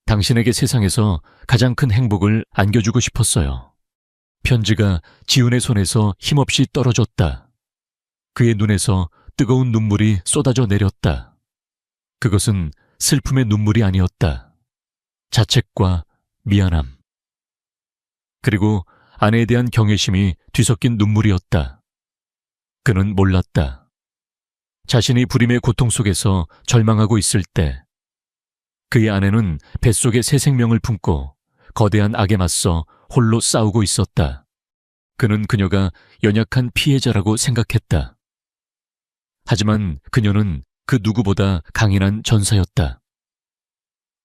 당신에게 세상에서 가장 큰 행복을 안겨주고 싶었어요. 편지가 지훈의 손에서 힘없이 떨어졌다. 그의 눈에서 뜨거운 눈물이 쏟아져 내렸다. 그것은 슬픔의 눈물이 아니었다. 자책과 미안함. 그리고 아내에 대한 경외심이 뒤섞인 눈물이었다. 그는 몰랐다. 자신이 불임의 고통 속에서 절망하고 있을 때 그의 아내는 뱃속에 새 생명을 품고 거대한 악에 맞서 홀로 싸우고 있었다. 그는 그녀가 연약한 피해자라고 생각했다. 하지만 그녀는 그 누구보다 강인한 전사였다.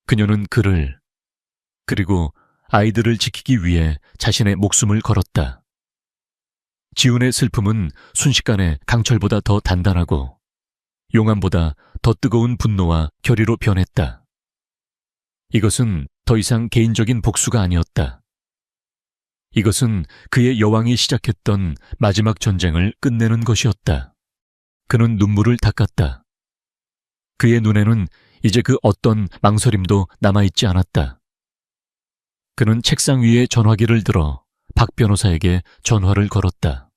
그녀는 그를, 그리고 아이들을 지키기 위해 자신의 목숨을 걸었다. 지훈의 슬픔은 순식간에 강철보다 더 단단하고 용암보다 더 뜨거운 분노와 결의로 변했다. 이것은 더 이상 개인적인 복수가 아니었다. 이것은 그의 여왕이 시작했던 마지막 전쟁을 끝내는 것이었다. 그는 눈물을 닦았다. 그의 눈에는 이제 그 어떤 망설임도 남아있지 않았다. 그는 책상 위에 전화기를 들어 박 변호사에게 전화를 걸었다.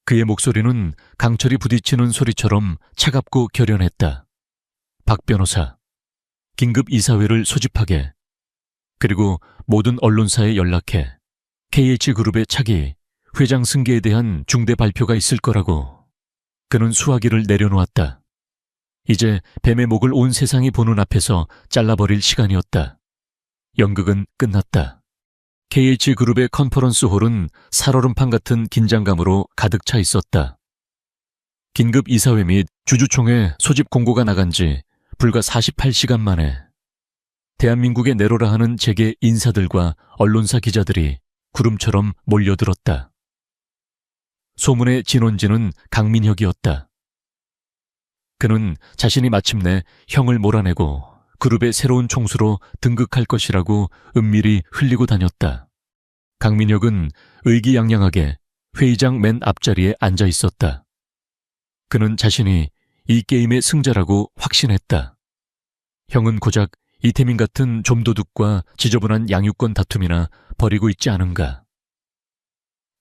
그의 목소리는 강철이 부딪히는 소리처럼 차갑고 결연했다. 박 변호사, 긴급 이사회를 소집하게, 그리고 모든 언론사에 연락해. KH그룹의 차기, 회장 승계에 대한 중대 발표가 있을 거라고. 그는 수화기를 내려놓았다. 이제 뱀의 목을 온 세상이 보는 앞에서 잘라버릴 시간이었다. 연극은 끝났다. KH그룹의 컨퍼런스 홀은 살얼음판 같은 긴장감으로 가득 차 있었다. 긴급 이사회 및 주주총회 소집 공고가 나간 지 불과 48시간 만에 대한민국에 내로라 하는 재계 인사들과 언론사 기자들이 구름처럼 몰려들었다. 소문의 진원지는 강민혁이었다. 그는 자신이 마침내 형을 몰아내고 그룹의 새로운 총수로 등극할 것이라고 은밀히 흘리고 다녔다. 강민혁은 의기양양하게 회의장 맨 앞자리에 앉아 있었다. 그는 자신이 이 게임의 승자라고 확신했다. 형은 고작 이태민 같은 좀도둑과 지저분한 양육권 다툼이나 벌이고 있지 않은가.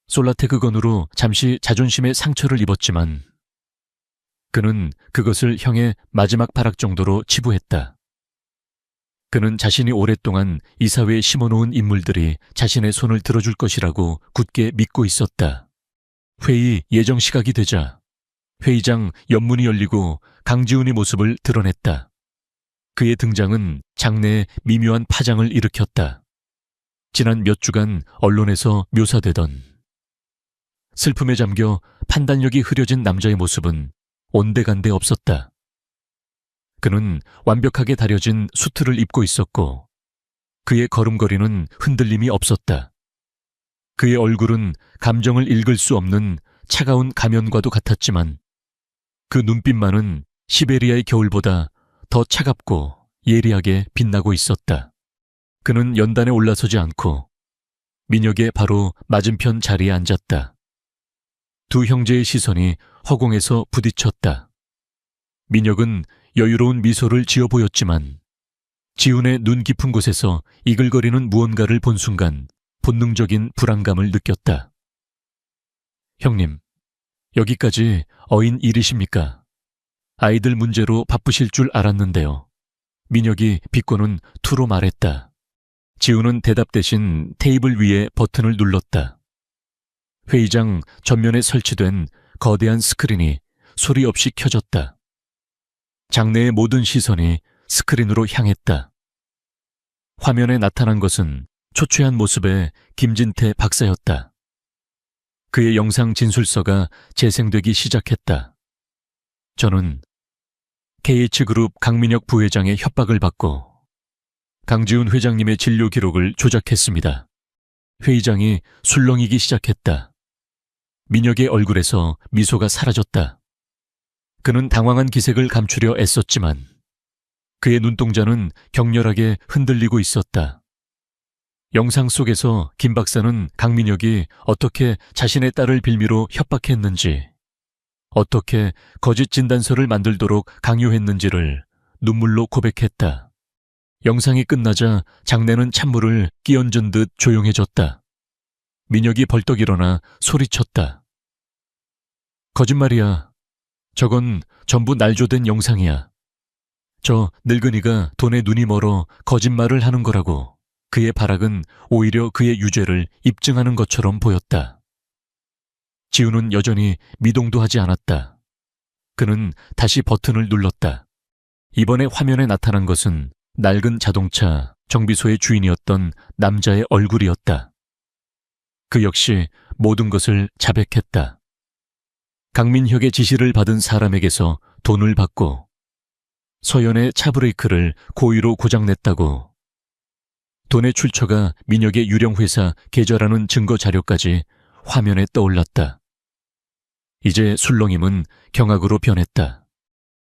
솔라테크 건으로 잠시 자존심의 상처를 입었지만 그는 그것을 형의 마지막 발악 정도로 치부했다. 그는 자신이 오랫동안 이사회에 심어놓은 인물들이 자신의 손을 들어줄 것이라고 굳게 믿고 있었다. 회의 예정 시각이 되자 회의장 옆문이 열리고 강지훈의 모습을 드러냈다. 그의 등장은 장내에 미묘한 파장을 일으켰다. 지난 몇 주간 언론에서 묘사되던 슬픔에 잠겨 판단력이 흐려진 남자의 모습은 온데간데 없었다. 그는 완벽하게 다려진 수트를 입고 있었고 그의 걸음걸이는 흔들림이 없었다. 그의 얼굴은 감정을 읽을 수 없는 차가운 가면과도 같았지만 그 눈빛만은 시베리아의 겨울보다 더 차갑고 예리하게 빛나고 있었다. 그는 연단에 올라서지 않고 민혁의 바로 맞은편 자리에 앉았다. 두 형제의 시선이 허공에서 부딪혔다. 민혁은 여유로운 미소를 지어 보였지만 지훈의 눈 깊은 곳에서 이글거리는 무언가를 본 순간 본능적인 불안감을 느꼈다. 형님, 여기까지 어인 일이십니까? 아이들 문제로 바쁘실 줄 알았는데요. 민혁이 비꼬는 투로 말했다. 지훈은 대답 대신 테이블 위에 버튼을 눌렀다. 회의장 전면에 설치된 거대한 스크린이 소리 없이 켜졌다. 장내의 모든 시선이 스크린으로 향했다. 화면에 나타난 것은 초췌한 모습의 김진태 박사였다. 그의 영상 진술서가 재생되기 시작했다. 저는 KH그룹 강민혁 부회장의 협박을 받고 강지훈 회장님의 진료 기록을 조작했습니다. 회의장이 술렁이기 시작했다. 민혁의 얼굴에서 미소가 사라졌다. 그는 당황한 기색을 감추려 애썼지만 그의 눈동자는 격렬하게 흔들리고 있었다. 영상 속에서 김 박사는 강민혁이 어떻게 자신의 딸을 빌미로 협박했는지, 어떻게 거짓 진단서를 만들도록 강요했는지를 눈물로 고백했다. 영상이 끝나자 장내는 찬물을 끼얹은 듯 조용해졌다. 민혁이 벌떡 일어나 소리쳤다. 거짓말이야. 저건 전부 날조된 영상이야. 저 늙은이가 돈에 눈이 멀어 거짓말을 하는 거라고. 그의 발악은 오히려 그의 유죄를 입증하는 것처럼 보였다. 지우는 여전히 미동도 하지 않았다. 그는 다시 버튼을 눌렀다. 이번에 화면에 나타난 것은 낡은 자동차 정비소의 주인이었던 남자의 얼굴이었다. 그 역시 모든 것을 자백했다. 강민혁의 지시를 받은 사람에게서 돈을 받고 서연의 차 브레이크를 고의로 고장냈다고. 돈의 출처가 민혁의 유령회사 계좌라는 증거 자료까지 화면에 떠올랐다. 이제 술렁임은 경악으로 변했다.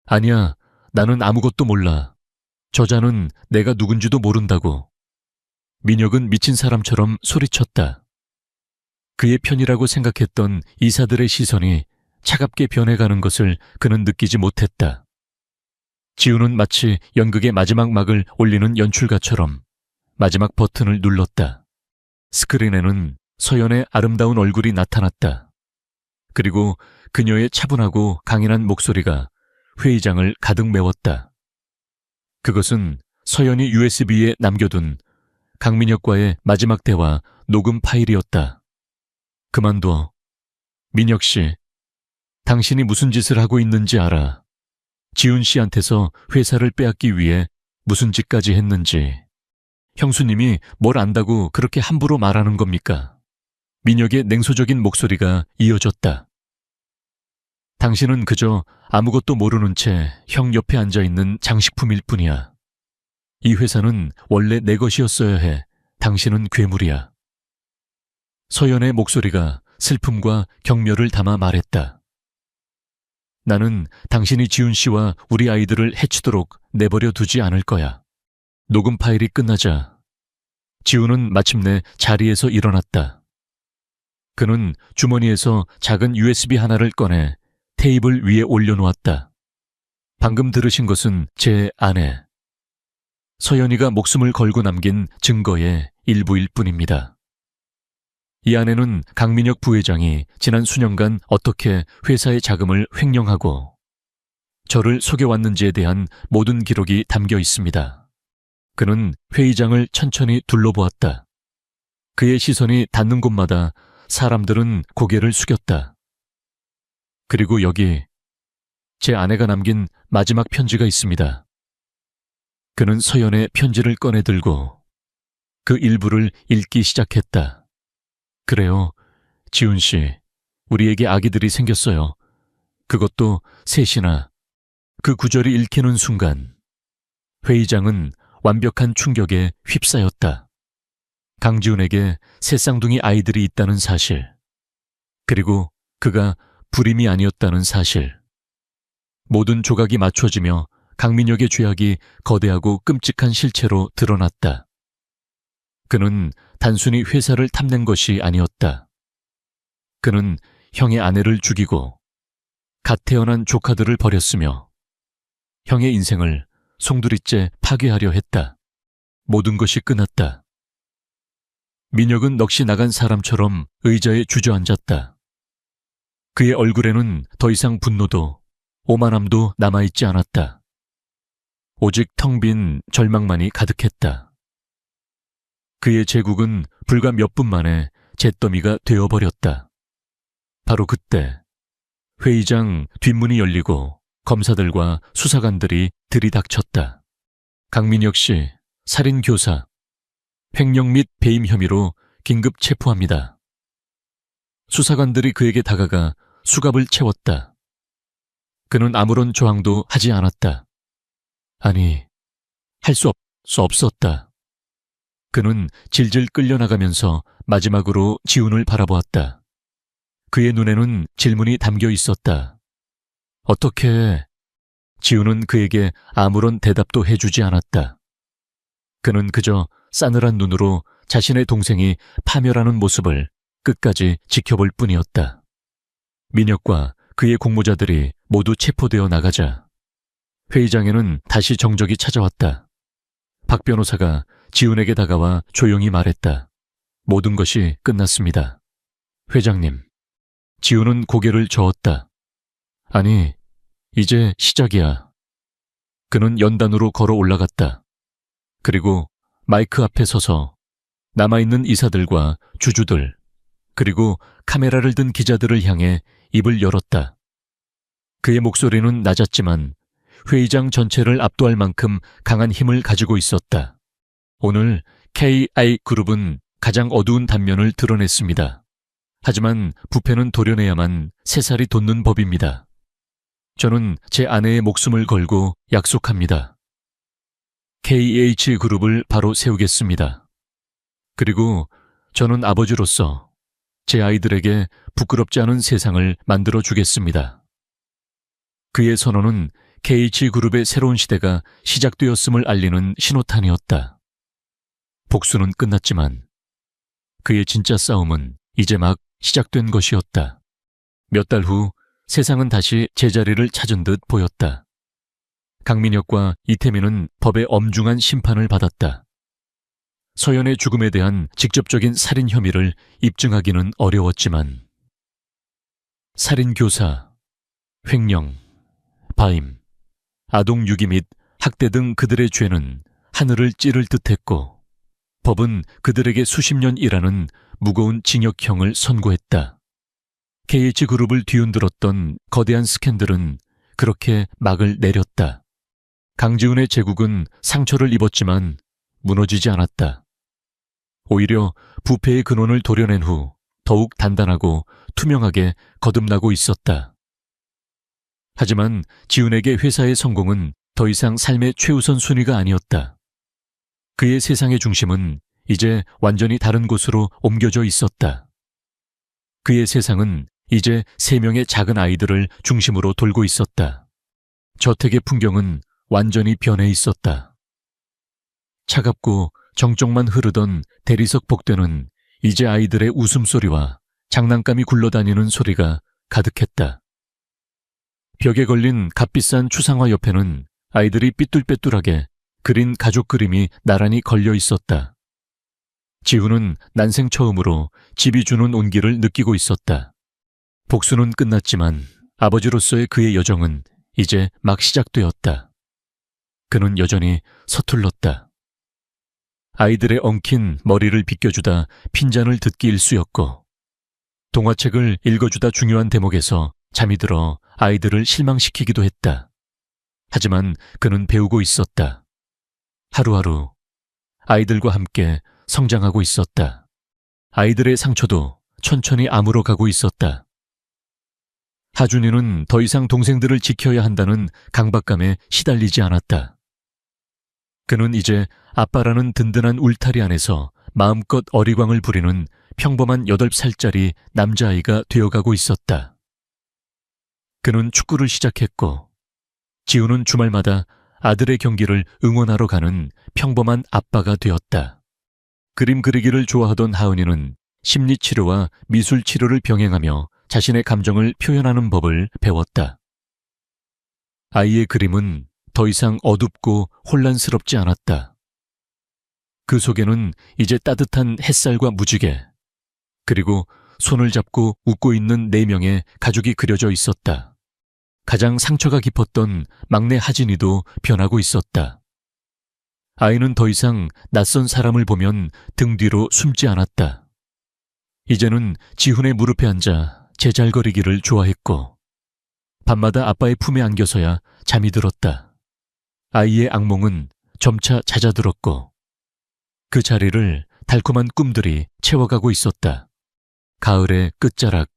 아니야, 나는 아무것도 몰라. 저자는 내가 누군지도 모른다고. 민혁은 미친 사람처럼 소리쳤다. 그의 편이라고 생각했던 이사들의 시선이 차갑게 변해가는 것을 그는 느끼지 못했다. 지우는 마치 연극의 마지막 막을 올리는 연출가처럼 마지막 버튼을 눌렀다. 스크린에는 서연의 아름다운 얼굴이 나타났다. 그리고 그녀의 차분하고 강인한 목소리가 회의장을 가득 메웠다. 그것은 서연이 USB에 남겨둔 강민혁과의 마지막 대화 녹음 파일이었다. 그만둬. 민혁 씨, 당신이 무슨 짓을 하고 있는지 알아. 지훈 씨한테서 회사를 빼앗기 위해 무슨 짓까지 했는지. 형수님이 뭘 안다고 그렇게 함부로 말하는 겁니까? 민혁의 냉소적인 목소리가 이어졌다. 당신은 그저 아무것도 모르는 채 형 옆에 앉아있는 장식품일 뿐이야. 이 회사는 원래 내 것이었어야 해. 당신은 괴물이야. 서연의 목소리가 슬픔과 경멸을 담아 말했다. 나는 당신이 지훈 씨와 우리 아이들을 해치도록 내버려 두지 않을 거야. 녹음 파일이 끝나자 지훈은 마침내 자리에서 일어났다. 그는 주머니에서 작은 USB 하나를 꺼내 테이블 위에 올려놓았다. 방금 들으신 것은 제 아내 서연이가 목숨을 걸고 남긴 증거의 일부일 뿐입니다. 이 아내는 강민혁 부회장이 지난 수년간 어떻게 회사의 자금을 횡령하고 저를 속여왔는지에 대한 모든 기록이 담겨 있습니다. 그는 회의장을 천천히 둘러보았다. 그의 시선이 닿는 곳마다 사람들은 고개를 숙였다. 그리고 여기 제 아내가 남긴 마지막 편지가 있습니다. 그는 서연의 편지를 꺼내 들고 그 일부를 읽기 시작했다. 그래요, 지훈 씨, 우리에게 아기들이 생겼어요. 그것도 셋이나. 그 구절이 읽히는 순간 회의장은 완벽한 충격에 휩싸였다. 강지훈에게 새 쌍둥이 아이들이 있다는 사실, 그리고 그가 불임이 아니었다는 사실. 모든 조각이 맞춰지며 강민혁의 죄악이 거대하고 끔찍한 실체로 드러났다. 그는 단순히 회사를 탐낸 것이 아니었다. 그는 형의 아내를 죽이고 갓 태어난 조카들을 버렸으며 형의 인생을 송두리째 파괴하려 했다. 모든 것이 끝났다. 민혁은 넋이 나간 사람처럼 의자에 주저앉았다. 그의 얼굴에는 더 이상 분노도 오만함도 남아있지 않았다. 오직 텅 빈 절망만이 가득했다. 그의 제국은 불과 몇 분 만에 잿더미가 되어버렸다. 바로 그때 회의장 뒷문이 열리고 검사들과 수사관들이 들이닥쳤다. 강민혁 씨, 살인교사, 횡령 및 배임 혐의로 긴급 체포합니다. 수사관들이 그에게 다가가 수갑을 채웠다. 그는 아무런 저항도 하지 않았다. 아니, 할 수 없었다. 그는 질질 끌려나가면서 마지막으로 지훈을 바라보았다. 그의 눈에는 질문이 담겨 있었다. 어떻게? 지훈은 그에게 아무런 대답도 해주지 않았다. 그는 그저 싸늘한 눈으로 자신의 동생이 파멸하는 모습을 끝까지 지켜볼 뿐이었다. 민혁과 그의 공모자들이 모두 체포되어 나가자 회의장에는 다시 정적이 찾아왔다. 박 변호사가 지훈에게 다가와 조용히 말했다. 모든 것이 끝났습니다. 회장님. 지훈은 고개를 저었다. 아니, 이제 시작이야. 그는 연단으로 걸어 올라갔다. 그리고 마이크 앞에 서서 남아있는 이사들과 주주들, 그리고 카메라를 든 기자들을 향해 입을 열었다. 그의 목소리는 낮았지만 회의장 전체를 압도할 만큼 강한 힘을 가지고 있었다. 오늘 KI그룹은 가장 어두운 단면을 드러냈습니다. 하지만 부패는 도려내야만 새살이 돋는 법입니다. 저는 제 아내의 목숨을 걸고 약속합니다. KH그룹을 바로 세우겠습니다. 그리고 저는 아버지로서 제 아이들에게 부끄럽지 않은 세상을 만들어 주겠습니다. 그의 선언은 KH그룹의 새로운 시대가 시작되었음을 알리는 신호탄이었다. 복수는 끝났지만 그의 진짜 싸움은 이제 막 시작된 것이었다. 몇 달 후 세상은 다시 제자리를 찾은 듯 보였다. 강민혁과 이태민은 법의 엄중한 심판을 받았다. 서연의 죽음에 대한 직접적인 살인 혐의를 입증하기는 어려웠지만 살인교사, 횡령, 바임, 아동유기 및 학대 등 그들의 죄는 하늘을 찌를 듯했고 법은 그들에게 수십 년이라는 무거운 징역형을 선고했다. KH그룹을 뒤흔들었던 거대한 스캔들은 그렇게 막을 내렸다. 강지훈의 제국은 상처를 입었지만 무너지지 않았다. 오히려 부패의 근원을 도려낸 후 더욱 단단하고 투명하게 거듭나고 있었다. 하지만 지훈에게 회사의 성공은 더 이상 삶의 최우선 순위가 아니었다. 그의 세상의 중심은 이제 완전히 다른 곳으로 옮겨져 있었다. 그의 세상은 이제 3명의 작은 아이들을 중심으로 돌고 있었다. 저택의 풍경은 완전히 변해 있었다. 차갑고 정적만 흐르던 대리석 복도는 이제 아이들의 웃음소리와 장난감이 굴러다니는 소리가 가득했다. 벽에 걸린 값비싼 추상화 옆에는 아이들이 삐뚤빼뚤하게 그린 가족 그림이 나란히 걸려 있었다. 지훈은 난생 처음으로 집이 주는 온기를 느끼고 있었다. 복수는 끝났지만 아버지로서의 그의 여정은 이제 막 시작되었다. 그는 여전히 서툴렀다. 아이들의 엉킨 머리를 빗겨주다 핀잔을 듣기 일쑤였고 동화책을 읽어주다 중요한 대목에서 잠이 들어 아이들을 실망시키기도 했다. 하지만 그는 배우고 있었다. 하루하루 아이들과 함께 성장하고 있었다. 아이들의 상처도 천천히 아물어가고 있었다. 하준이는 더 이상 동생들을 지켜야 한다는 강박감에 시달리지 않았다. 그는 이제 아빠라는 든든한 울타리 안에서 마음껏 어리광을 부리는 평범한 8살짜리 남자아이가 되어가고 있었다. 그는 축구를 시작했고 지훈은 주말마다 아들의 경기를 응원하러 가는 평범한 아빠가 되었다. 그림 그리기를 좋아하던 하은이는 심리치료와 미술치료를 병행하며 자신의 감정을 표현하는 법을 배웠다. 아이의 그림은 더 이상 어둡고 혼란스럽지 않았다. 그 속에는 이제 따뜻한 햇살과 무지개, 그리고 손을 잡고 웃고 있는 4명의 가족이 그려져 있었다. 가장 상처가 깊었던 막내 하진이도 변하고 있었다. 아이는 더 이상 낯선 사람을 보면 등 뒤로 숨지 않았다. 이제는 지훈의 무릎에 앉아 제잘거리기를 좋아했고 밤마다 아빠의 품에 안겨서야 잠이 들었다. 아이의 악몽은 점차 잦아들었고 그 자리를 달콤한 꿈들이 채워가고 있었다. 가을의 끝자락,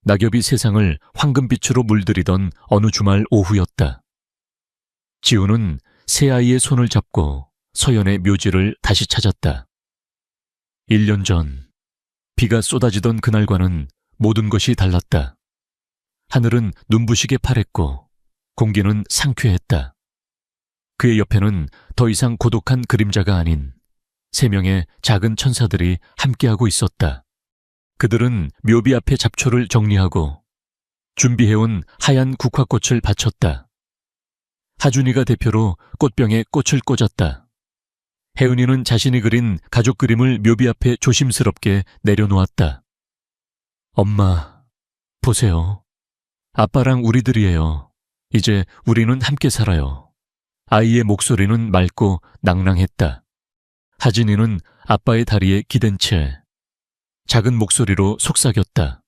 낙엽이 세상을 황금빛으로 물들이던 어느 주말 오후였다. 지훈은 새아이의 손을 잡고 서연의 묘지를 다시 찾았다. 1년 전 비가 쏟아지던 그날과는 모든 것이 달랐다. 하늘은 눈부시게 파랬고 공기는 상쾌했다. 그의 옆에는 더 이상 고독한 그림자가 아닌 3명의 작은 천사들이 함께하고 있었다. 그들은 묘비 앞에 잡초를 정리하고 준비해온 하얀 국화꽃을 바쳤다. 하준이가 대표로 꽃병에 꽃을 꽂았다. 혜은이는 자신이 그린 가족 그림을 묘비 앞에 조심스럽게 내려놓았다. 엄마, 보세요. 아빠랑 우리들이에요. 이제 우리는 함께 살아요. 아이의 목소리는 맑고 낭랑했다. 하진이는 아빠의 다리에 기댄 채 작은 목소리로 속삭였다.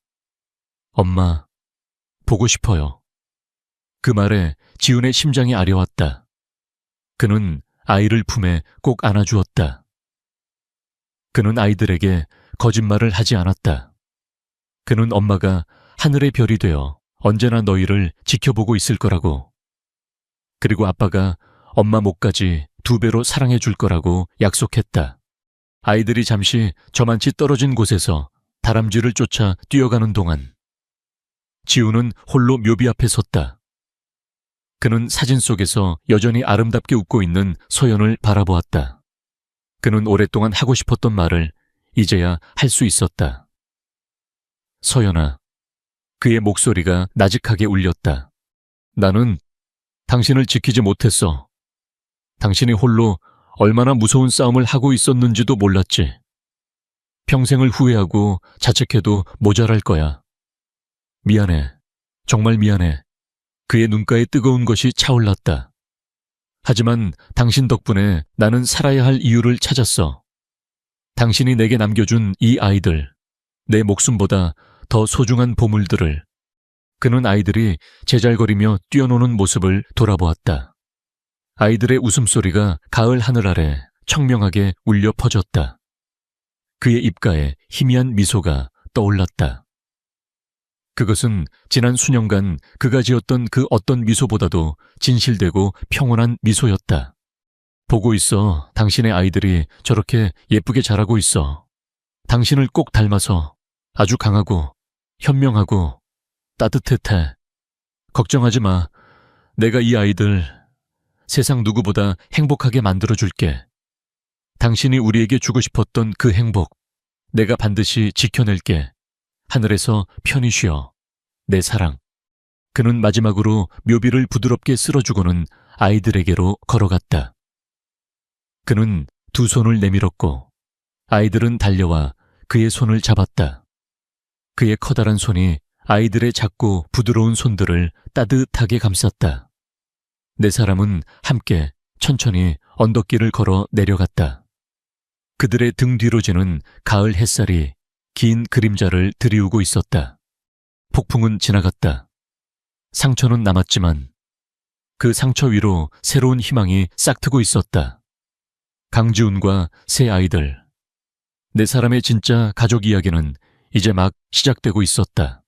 엄마, 보고 싶어요. 그 말에 지훈의 심장이 아려왔다. 그는 아이를 품에 꼭 안아주었다. 그는 아이들에게 거짓말을 하지 않았다. 그는 엄마가 하늘의 별이 되어 언제나 너희를 지켜보고 있을 거라고. 그리고 아빠가 엄마 목까지 2배로 사랑해 줄 거라고 약속했다. 아이들이 잠시 저만치 떨어진 곳에서 다람쥐를 쫓아 뛰어가는 동안 지우는 홀로 묘비 앞에 섰다. 그는 사진 속에서 여전히 아름답게 웃고 있는 소연을 바라보았다. 그는 오랫동안 하고 싶었던 말을 이제야 할 수 있었다. 소연아, 그의 목소리가 나직하게 울렸다. 나는 당신을 지키지 못했어. 당신이 홀로 얼마나 무서운 싸움을 하고 있었는지도 몰랐지. 평생을 후회하고 자책해도 모자랄 거야. 미안해. 정말 미안해. 그의 눈가에 뜨거운 것이 차올랐다. 하지만 당신 덕분에 나는 살아야 할 이유를 찾았어. 당신이 내게 남겨준 이 아이들, 내 목숨보다 더 소중한 보물들을. 그는 아이들이 제잘거리며 뛰어노는 모습을 돌아보았다. 아이들의 웃음소리가 가을 하늘 아래 청명하게 울려 퍼졌다. 그의 입가에 희미한 미소가 떠올랐다. 그것은 지난 수년간 그가 지었던 그 어떤 미소보다도 진실되고 평온한 미소였다. 보고 있어. 당신의 아이들이 저렇게 예쁘게 자라고 있어. 당신을 꼭 닮아서 아주 강하고 현명하고 따뜻해. 걱정하지 마. 내가 이 아이들 세상 누구보다 행복하게 만들어줄게. 당신이 우리에게 주고 싶었던 그 행복, 내가 반드시 지켜낼게. 하늘에서 편히 쉬어. 내 사랑. 그는 마지막으로 묘비를 부드럽게 쓸어주고는 아이들에게로 걸어갔다. 그는 2 손을 내밀었고 아이들은 달려와 그의 손을 잡았다. 그의 커다란 손이 아이들의 작고 부드러운 손들을 따뜻하게 감쌌다. 네 사람은 함께 천천히 언덕길을 걸어 내려갔다. 그들의 등 뒤로 지는 가을 햇살이 긴 그림자를 드리우고 있었다. 폭풍은 지나갔다. 상처는 남았지만 그 상처 위로 새로운 희망이 싹트고 있었다. 강지훈과 세 아이들. 네 사람의 진짜 가족 이야기는 이제 막 시작되고 있었다.